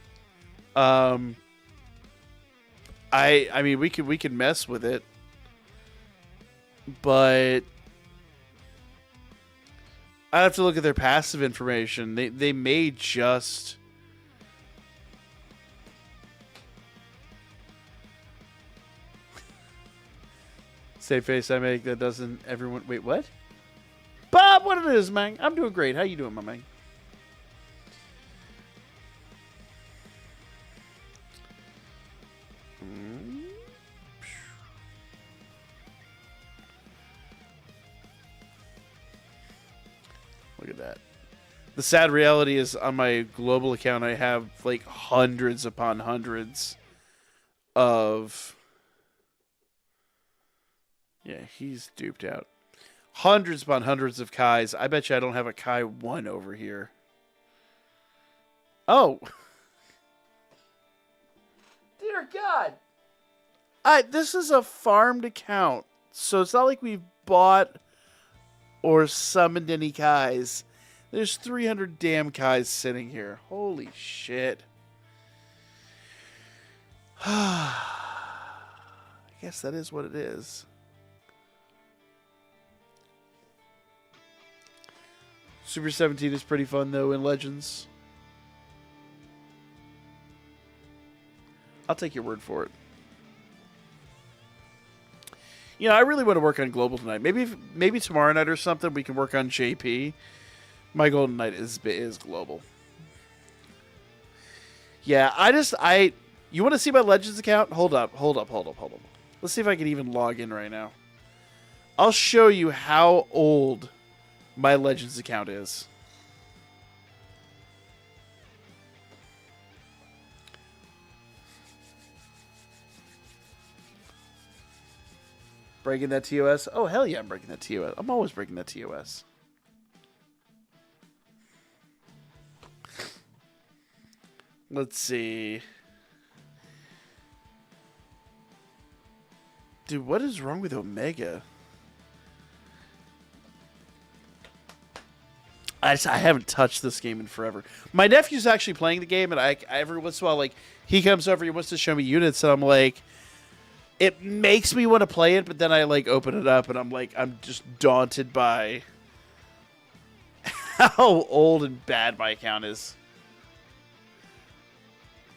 I mean, we could mess with it, but I have to look at their passive information. They may just... Save face I make that doesn't everyone... Wait, what? Bob, what it is, man? I'm doing great. How you doing, my man? Look at that. The sad reality is on my global account, I have like hundreds upon hundreds of... Yeah, he's duped out. Hundreds upon hundreds of Kais. I bet you I don't have a Kai 1 over here. Oh. Dear God. This is a farmed account. So it's not like we've bought or summoned any Kais. There's 300 damn Kais sitting here. Holy shit. I guess that is what it is. Super 17 is pretty fun, though, in Legends. I'll take your word for it. You know, I really want to work on Global tonight. Maybe tomorrow night or something we can work on JP. My golden night is Global. Yeah, you want to see my Legends account? Hold up. Let's see if I can even log in right now. I'll show you how old my Legends account is. Breaking that TOS? Oh, hell yeah, I'm breaking that TOS. I'm always breaking that TOS. Let's see. Dude, what is wrong with Omega? I haven't touched this game in forever. My nephew's actually playing the game, and I every once in a while, like, he comes over, he wants to show me units, and I'm like, it makes me want to play it, but then I like open it up and I'm like, I'm just daunted by how old and bad my account is.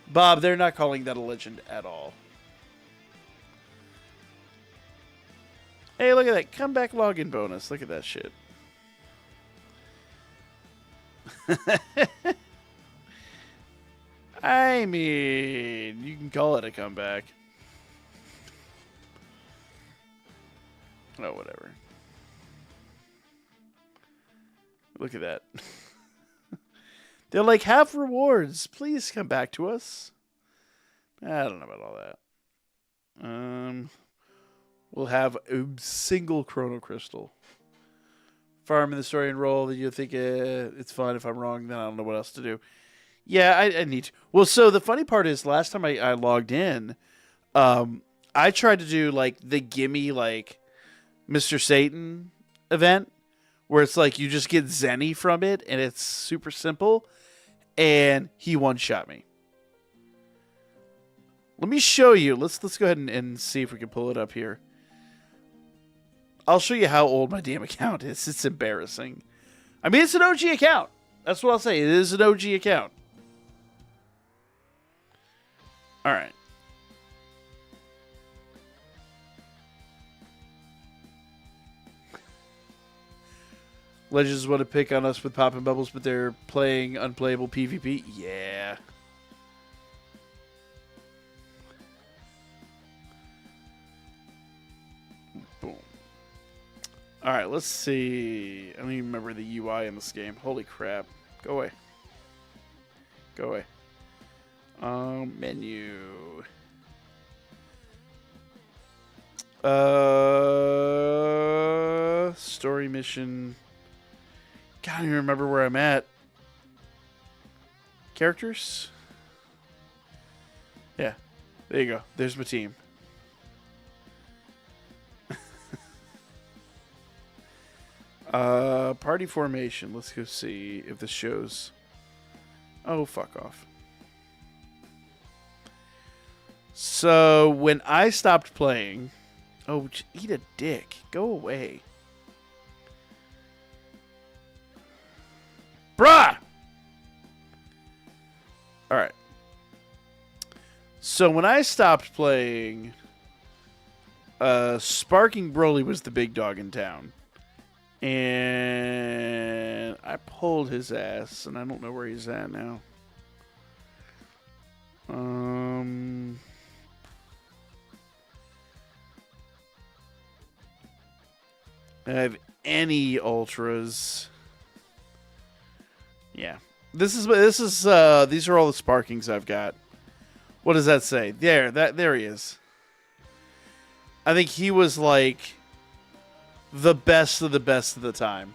Bob, they're not calling that a legend at all. Hey, look at that. Comeback login bonus. Look at that shit. I mean, you can call it a comeback. Oh, whatever. Look at that. They're like, have rewards. Please come back to us. I don't know about all that. We'll have a single Chrono Crystal. Farm in the story and roll. You think it's fun. If I'm wrong, then I don't know what else to do. Yeah, I need to. Well, so the funny part is, last time I logged in, I tried to do like the gimme like Mr. Satan event, where it's like you just get Zenny from it, and it's super simple. And he one-shot me. Let me show you. Let's go ahead and see if we can pull it up here. I'll show you how old my damn account is. It's embarrassing. I mean, it's an OG account. That's what I'll say. It is an OG account. All right. Legends want to pick on us with popping bubbles, but they're playing unplayable PvP. Yeah. Boom. All right, let's see. I don't even remember the UI in this game. Holy crap. Go away. Go away. Menu. Story mission. God, I don't even remember where I'm at. Characters? Yeah. There you go. There's my team. Party formation. Let's go see if this shows. Oh, fuck off. So, when I stopped playing... Oh, eat a dick. Go away. Bruh! Alright. So, when I stopped playing... Sparking Broly was the big dog in town. And I pulled his ass, and I don't know where he's at now. I have any ultras. Yeah. These are all the sparkings I've got. What does that say? There he is. I think he was like the best of the time.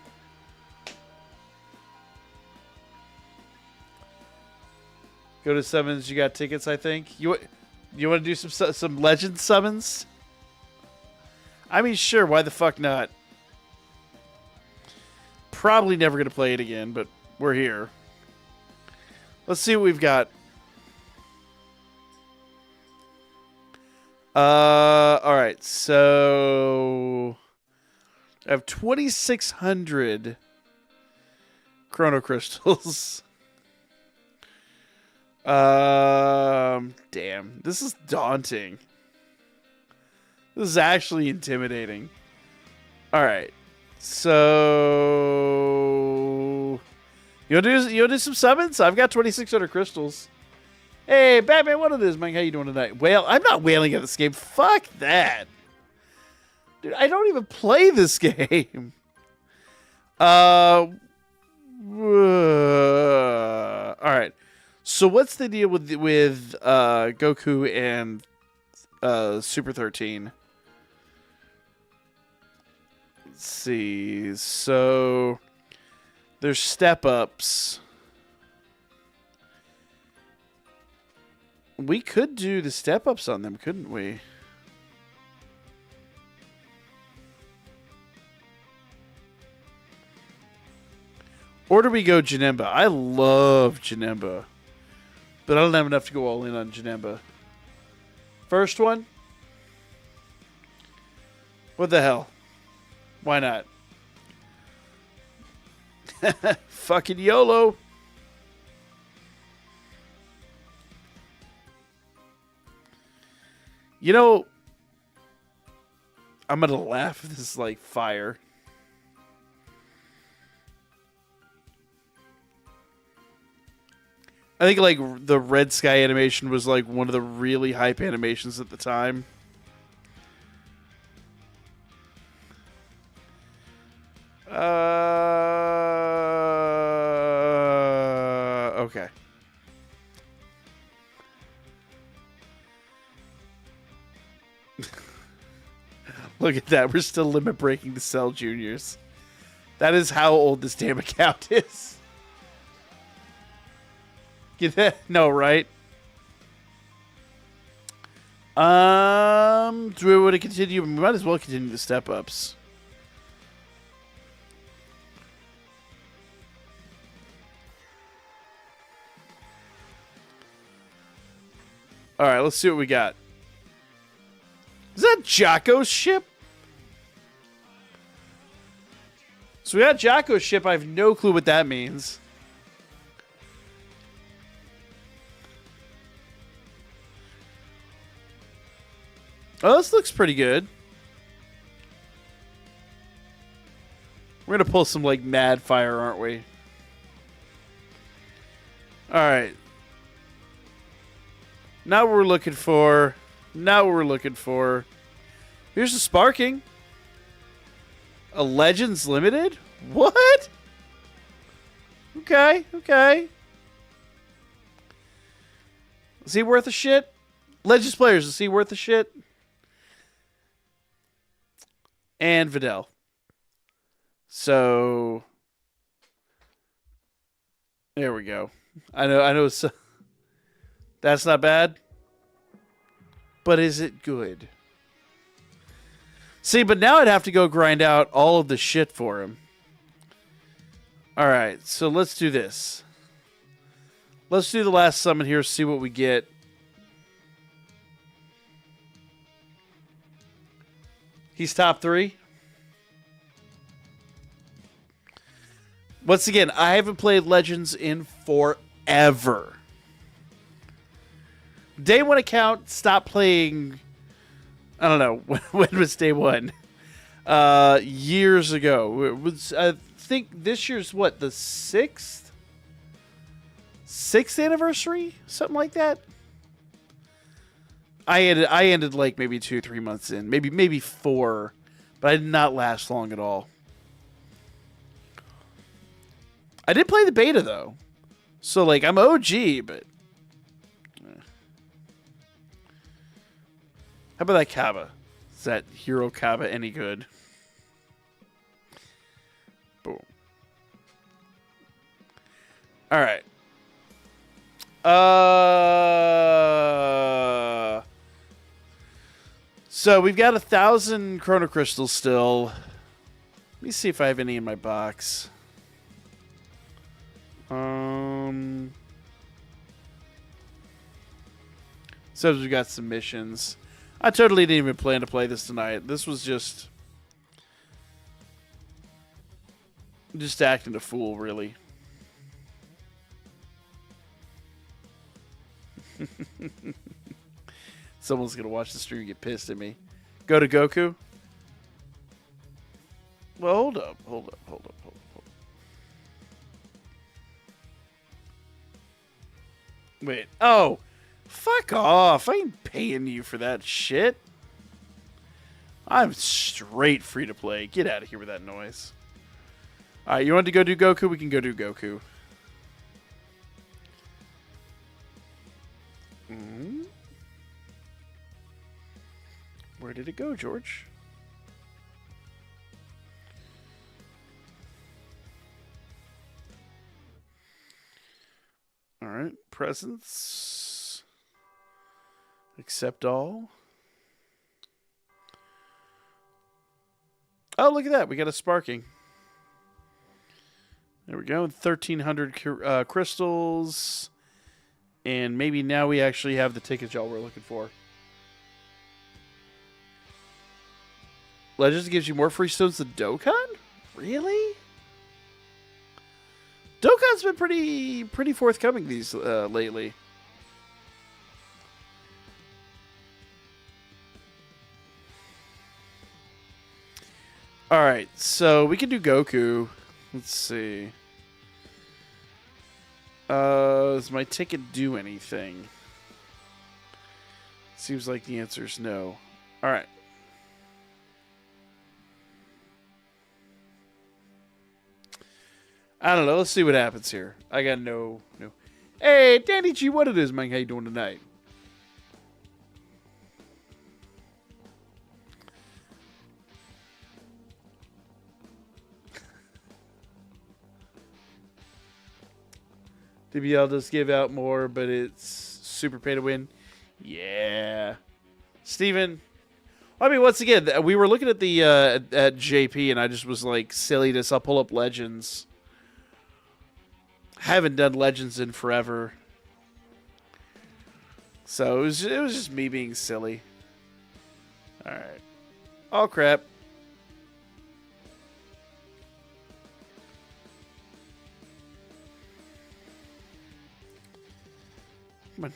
Go to summons. You got tickets, I think. You want to do some legend summons? I mean, sure. Why the fuck not? Probably never going to play it again, but we're here. Let's see what we've got. All right. So I have 2,600 Chrono Crystals. Damn. This is daunting. This is actually intimidating. All right. So you want to do some summons? I've got 2,600 crystals. Hey, Batman, what it is, man? How you doing tonight? Well, I'm not wailing at this game. Fuck that. Dude, I don't even play this game. All right. So what's the deal with Goku and Super 13? Let's see. So there's step-ups. We could do the step-ups on them, couldn't we? Or do we go Janemba? I love Janemba. But I don't have enough to go all in on Janemba. First one. What the hell? Why not? Fucking YOLO. You know, I'm gonna laugh if this is like fire. I think like the Red Sky animation was like one of the really hype animations at the time. Okay. Look at that. We're still limit breaking the Cell Juniors. That is how old this damn account is. Get that? No, right? Do we want to continue? We might as well continue the step-ups. All right, let's see what we got. Is that Jocko's ship? So we got Jocko's ship. I have no clue what that means. Oh, this looks pretty good. We're going to pull some, like, mad fire, aren't we? Alright. Now what we're looking for. Here's the sparking. A Legends Limited? What? Okay. Is he worth a shit? Legends players, is he worth a shit? And Videl. So there we go. I know it's, that's not bad. But is it good? See, but now I'd have to go grind out all of the shit for him. Alright, so let's do this. Let's do the last summon here, see what we get. He's top 3. Once again, I haven't played Legends in forever. Day 1 account, stopped playing, I don't know, when was day 1? Years ago. It was, I think this year's what, the 6th? 6th anniversary? Something like that? I ended like maybe 2-3 months in, maybe 4, but I did not last long at all. I did play the beta though, so like I'm OG, but how about that Kaba? Is that Hero Kaba any good? Boom. All right. So we've got 1,000 Chrono Crystals still. Let me see if I have any in my box. Says we've got some missions. I totally didn't even plan to play this tonight. This was just acting a fool, really. Someone's gonna watch the stream and get pissed at me. Go to Goku? Well, hold up. Wait. Oh, fuck off. I ain't paying you for that shit. I'm straight free to play. Get out of here with that noise. Alright, you want to go do Goku? We can go do Goku. Where did it go, George? Alright, presents. Accept all. Oh, look at that. We got a sparking. There we go. 1,300 crystals. And maybe now we actually have the ticket y'all we're looking for. Legends gives you more free stones than Dokkan? Really? Dokkan's been pretty forthcoming these lately. All right, so we can do Goku. Let's see. Does my ticket do anything? Seems like the answer is no. All right. I don't know. Let's see what happens here. I got no. Hey, Danny G, what it is, man? How you doing tonight? DBL does give out more, but it's super pay to win. Yeah. Steven. I mean, once again, we were looking at the at JP, and I just was like, silliness. I'll pull up Legends. Haven't done Legends in forever. So it was just me being silly. Alright. Oh, crap. Come on.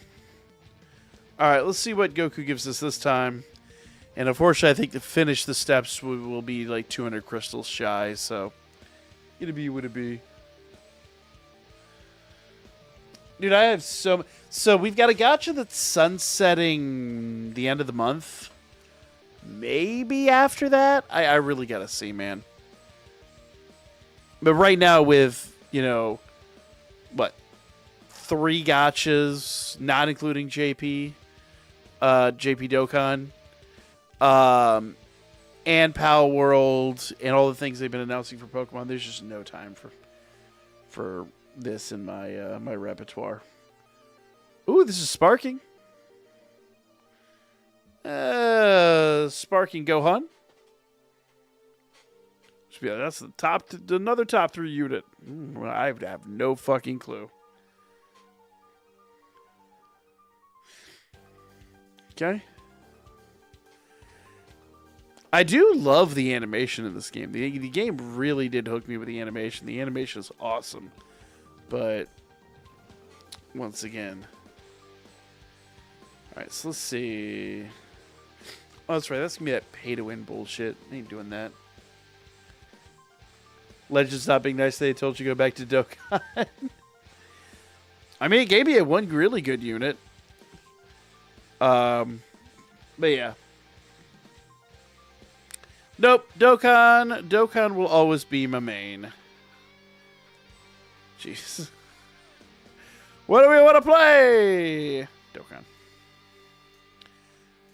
Alright, let's see what Goku gives us this time. And unfortunately, I think to finish the steps, we will be like 200 crystals shy, so it'll be what it be. Dude, I have so we've got a gacha that's sunsetting the end of the month. Maybe after that? I really gotta see, man. But right now with, you know, what? 3 gachas, not including JP. JP Dokkan. And Power World and all the things they've been announcing for Pokemon. There's just no time for this in my my repertoire. Ooh, this is sparking. Sparking Gohan. Yeah, that's the another top 3 unit. I have no fucking clue. Okay. I do love the animation in this game. The game really did hook me with the animation. The animation is awesome. But once again. Alright, so let's see. Oh, that's right. That's going to be that pay-to-win bullshit. I ain't doing that. Legends not being nice. They told you to go back to Dokkan. I mean, it gave me a one really good unit. But yeah. Nope. Dokkan will always be my main. Jeez. What do we want to play? Dokkan.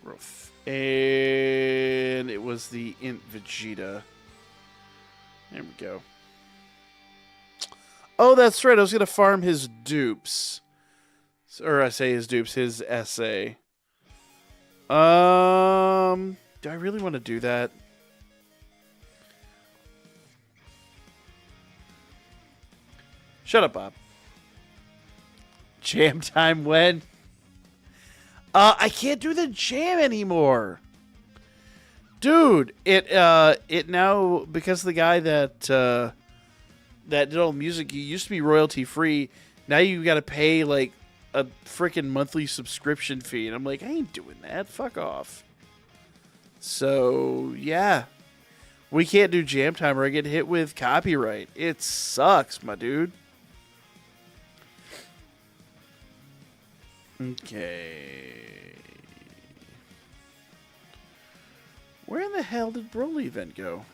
Growth. And it was the Int Vegeta. There we go. Oh, that's right. I was going to farm his dupes. Or I say his dupes, his essay. Do I really want to do that? Shut up, Bob. Jam time when? I can't do the jam anymore. Dude, it now, because the guy that did all the music, you used to be royalty free. Now you got to pay like a freaking monthly subscription fee, and I'm like, I ain't doing that. Fuck off. So yeah, we can't do jam time, or I get hit with copyright. It sucks, my dude. Okay. Where in the hell did Broly then go?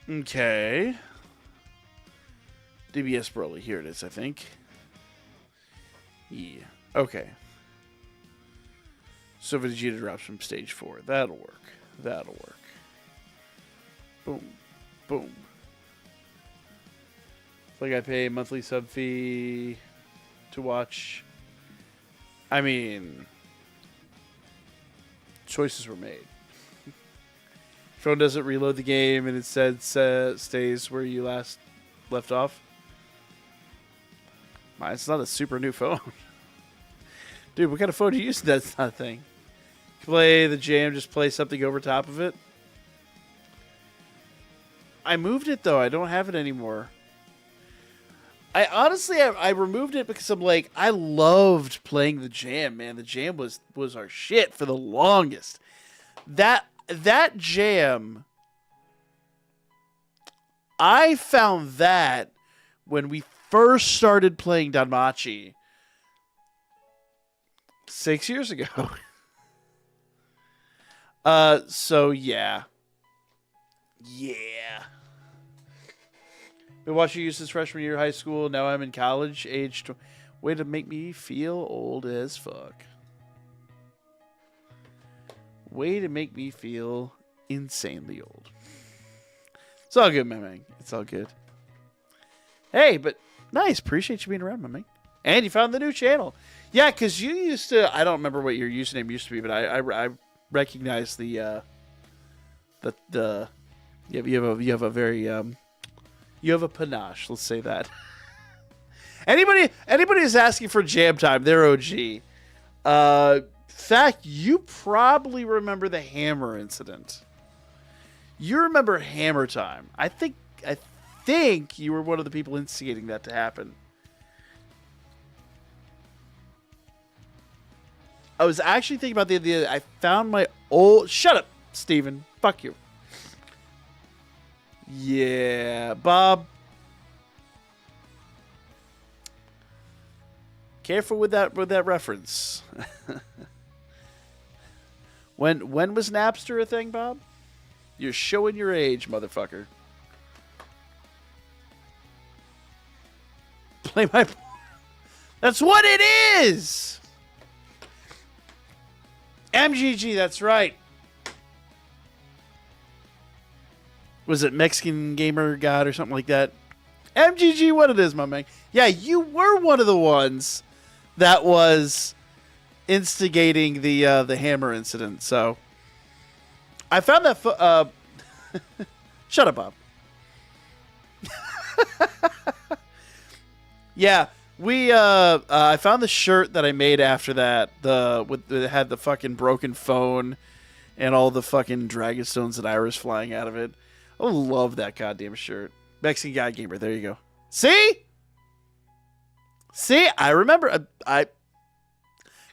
Okay. DBS Broly. Here it is, I think. Yeah. Okay. So Vegeta drops from stage 4. That'll work. That'll work. Boom. Boom. Like I pay a monthly sub fee to watch. I mean, choices were made. phone doesn't reload the game and it stays where you last left off. Mine's not a super new phone. Dude, what kind of phone do you use? That's not a thing. Play the jam, just play something over top of it. I moved it, though. I don't have it anymore. I honestly, I removed it because I'm like, I loved playing the jam, man. The jam was our shit for the longest. That jam, I found that when we first started playing Danmachi 6 years ago. So yeah. Been watching you since freshman year of high school. Now I'm in college, way to make me feel old as fuck. Way to make me feel insanely old. It's all good, my man. It's all good. Hey, but nice. Appreciate you being around, my man. And you found the new channel. Yeah, because you used to... I don't remember what your username used to be, but I recognize the... You have a very... you have a panache, let's say that. Anybody who's asking for jam time, they're OG. Fact, you probably remember the hammer incident. You remember hammer time. I think you were one of the people instigating that to happen. I was actually thinking about the idea. I found my old... Shut up, Steven. Fuck you. Yeah, Bob. Careful with that reference. When was Napster a thing, Bob? You're showing your age, motherfucker. Play my... That's what it is! MGG, that's right. Was it Mexican Gamer God or something like that? MGG, what it is, my man. Yeah, you were one of the ones that was instigating the hammer incident. So I found that. Shut up, Bob. Yeah, I found the shirt that I made after that. It had the fucking broken phone and all the fucking Dragonstones and Iris flying out of it. I love that goddamn shirt. Mexican Guy Gamer. There you go. See? I remember. I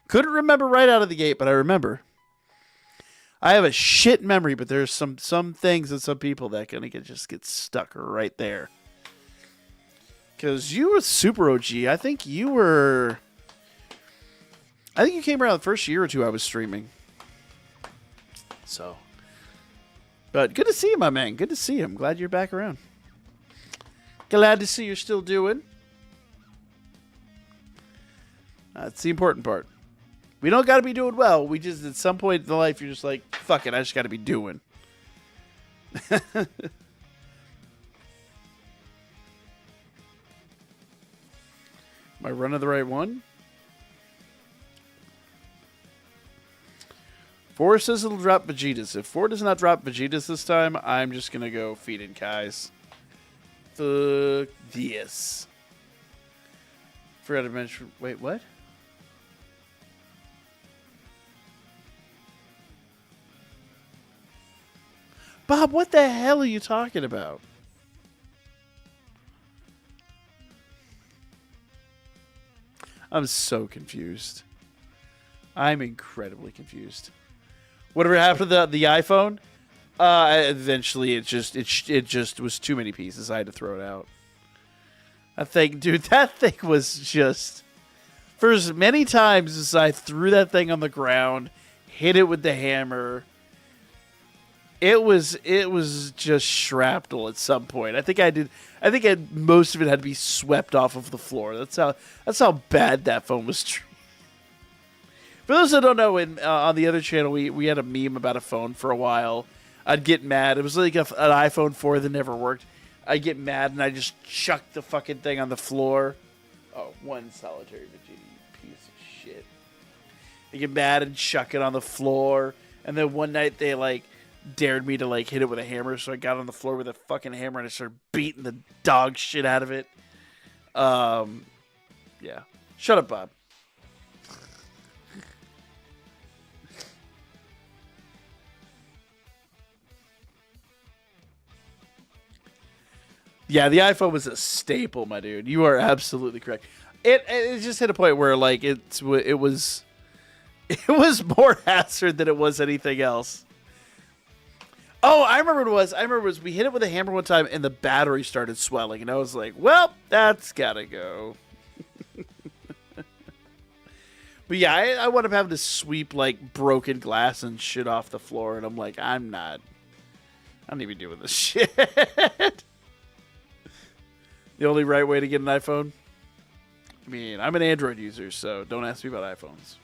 couldn't remember right out of the gate, but I remember. I have a shit memory, but there's some things and some people that gonna just get stuck right there. Because you were super OG. I think you came around the first year or two I was streaming. So. But good to see you, my man. Good to see you. I'm glad you're back around. Glad to see you're still doing. That's the important part. We don't got to be doing well. We just, at some point in life, you're just like, fuck it, I just got to be doing. Am I running the right one? Four says it'll drop Vegetas. If 4 does not drop Vegetas this time, I'm just going to go feed in Kai's. Fuck this. Forgot to mention... Wait, what? Bob, what the hell are you talking about? I'm so confused. I'm incredibly confused. Whatever happened to the iPhone? Eventually, it just was too many pieces. I had to throw it out. That thing was just... For as many times as I threw that thing on the ground, hit it with the hammer, it was just shrapnel at some point. I think most of it had to be swept off of the floor. That's how bad that phone was treated. For those that don't know, on the other channel, we had a meme about a phone for a while. I'd get mad. It was like an iPhone 4 that never worked. I'd get mad, and I just chucked the fucking thing on the floor. Oh, one solitary Vegeta, piece of shit. I get mad and chuck it on the floor. And then one night, they dared me to like hit it with a hammer, so I got on the floor with a fucking hammer and I started beating the dog shit out of it. Yeah. Shut up, Bob. Yeah, the iPhone was a staple, my dude. You are absolutely correct. It just hit a point where like it was more hazard than it was anything else. Oh, I remember what it was. We hit it with a hammer one time and the battery started swelling, and I was like, "Well, that's gotta go." But yeah, I wound up having to sweep like broken glass and shit off the floor, and I'm like, I don't even doing this shit. The only right way to get an iPhone? I mean, I'm an Android user, so don't ask me about iPhones.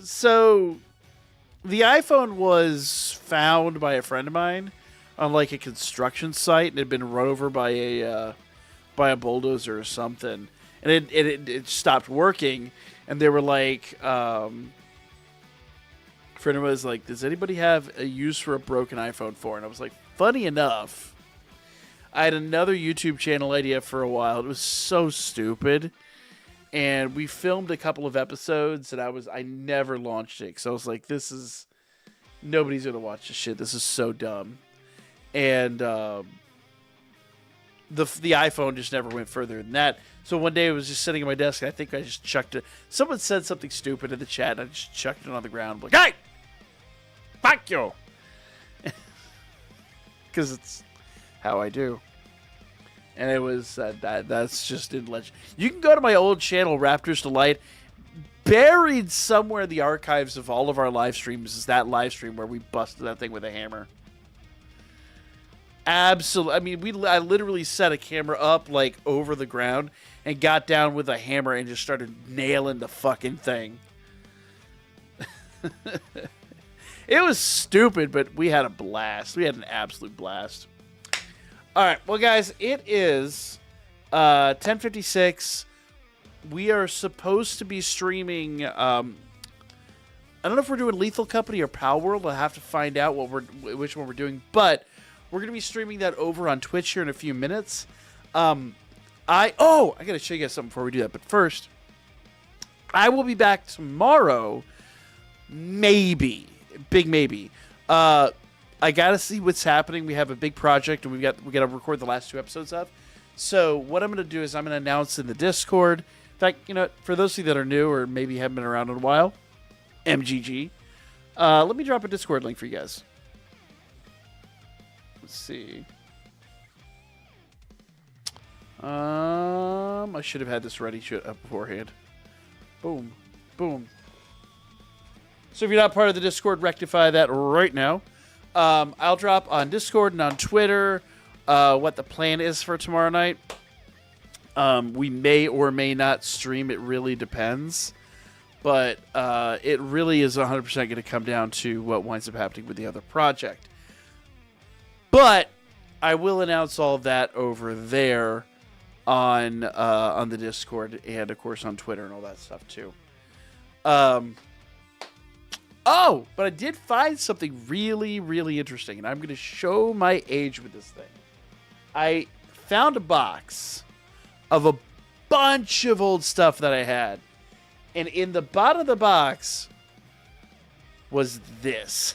So the iPhone was found by a friend of mine on like a construction site and had been run over by a bulldozer or something, and it stopped working. And they were like, a friend of mine was like, "Does anybody have a use for a broken iPhone 4?" And I was like, funny enough, I had another YouTube channel idea for a while. It was so stupid. And we filmed a couple of episodes, and I never launched it. So I was like, nobody's going to watch this shit. This is so dumb. And the iPhone just never went further than that. So one day it was just sitting at my desk, and I think I just chucked it. Someone said something stupid in the chat, and I just chucked it on the ground. I'm like, hey! Fuck you! Because it's how I do. And it was that's just in legend. You can go to my old channel, Raptors Delight. Buried somewhere in the archives of all of our live streams is that live stream where we busted that thing with a hammer. Absolutely. I mean, I literally set a camera up like over the ground and got down with a hammer and just started nailing the fucking thing. It was stupid, but we had a blast. We had an absolute blast. All right, well, guys, it is 10:56. We are supposed to be streaming. I don't know if we're doing Lethal Company or Power World. I'll have to find out which one we're doing. But we're going to be streaming that over on Twitch here in a few minutes. I got to show you guys something before we do that. But first, I will be back tomorrow. Maybe, big maybe. I gotta see what's happening. We have a big project, and we got to record the last 2 episodes of. So what I'm gonna do is I'm gonna announce in the Discord. In fact, you know, for those of you that are new or maybe haven't been around in a while, MGG. Let me drop a Discord link for you guys. Let's see. I should have had this ready beforehand. Boom, boom. So if you're not part of the Discord, rectify that right now. I'll drop on Discord and on Twitter what the plan is for tomorrow night. We may or may not stream. It really depends. But it really is 100% going to come down to what winds up happening with the other project. But I will announce all of that over there on the Discord and, of course, on Twitter and all that stuff, too. Oh, but I did find something really, really interesting, and I'm going to show my age with this thing. I found a box of a bunch of old stuff that I had, and in the bottom of the box was this.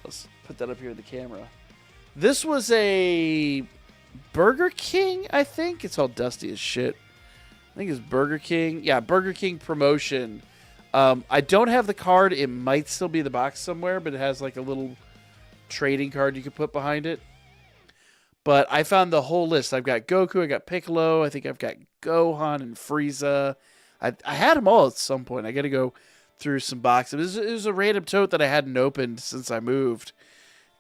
Let's put that up here in the camera. This was a Burger King, I think. It's all dusty as shit. I think it's Burger King. Yeah, Burger King promotion. I don't have the card. It might still be in the box somewhere, but it has like a little trading card you could put behind it. But I found the whole list. I've got Goku, I got Piccolo, I think I've got Gohan and Frieza. I had them all at some point. I got to go through some boxes. It was a random tote that I hadn't opened since I moved.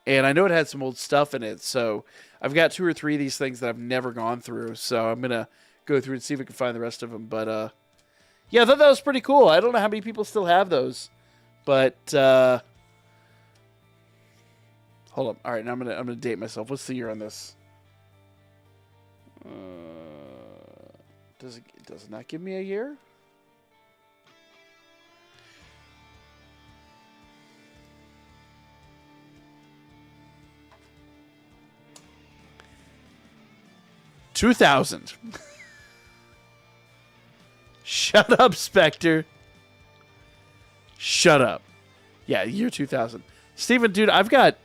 And I know it had some old stuff in it. So I've got 2 or 3 of these things that I've never gone through. So I'm going to go through and see if we can find the rest of them. But, yeah, I thought that was pretty cool. I don't know how many people still have those, but hold on. All right, now I'm gonna date myself. What's the year on this? Does it not give me a year? 2000. Shut up, Spectre. Shut up. Yeah, year 2000. Steven, dude, I've got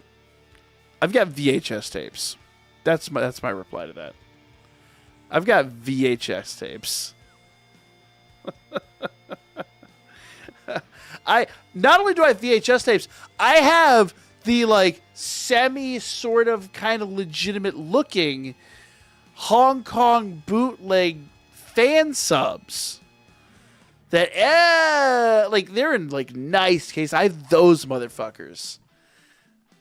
VHS tapes. That's my reply to that. I've got VHS tapes. I not only do I have VHS tapes, I have the like semi sort of kind of legitimate looking Hong Kong bootleg fan subs that like they're in like nice case. I have those motherfuckers.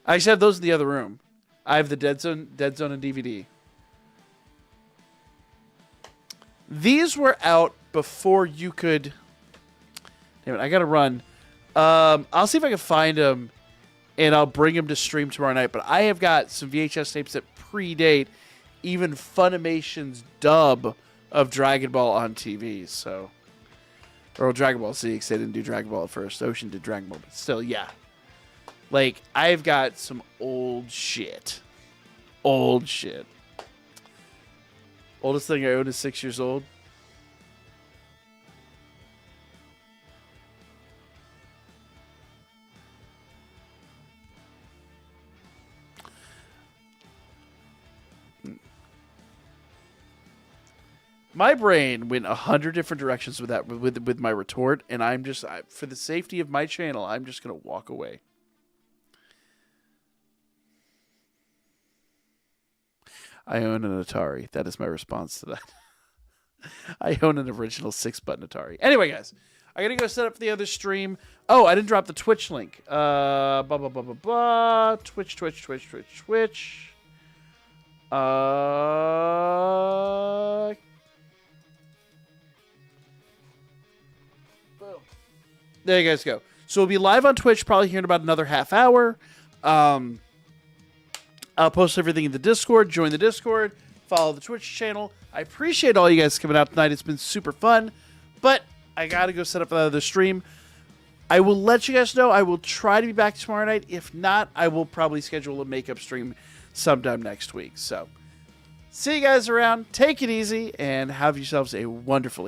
I actually have those in the other room. I have the Dead Zone and DVD. These were out before you could. Damn it, I gotta run. I'll see if I can find them, and I'll bring them to stream tomorrow night. But I have got some VHS tapes that predate even Funimation's dub of Dragon Ball on TV. So, or Dragon Ball Z, because they didn't do Dragon Ball at first. Ocean did Dragon Ball, but still, yeah. Like, I've got some old shit. Old shit. Oldest thing I own is 6 years old. My brain went 100 different directions with that with my retort, and I'm just for the safety of my channel, I'm just gonna walk away. I own an Atari. That is my response to that. I own an original 6-button Atari. Anyway, guys, I gotta go set up the other stream. Oh, I didn't drop the Twitch link. Twitch. Boom. There you guys go. So we'll be live on Twitch probably here in about another half hour. I'll post everything in the Discord. Join the Discord. Follow the Twitch channel. I appreciate all you guys coming out tonight. It's been super fun. But I got to go set up that other stream. I will let you guys know. I will try to be back tomorrow night. If not, I will probably schedule a makeup stream sometime next week. So, see you guys around. Take it easy and have yourselves a wonderful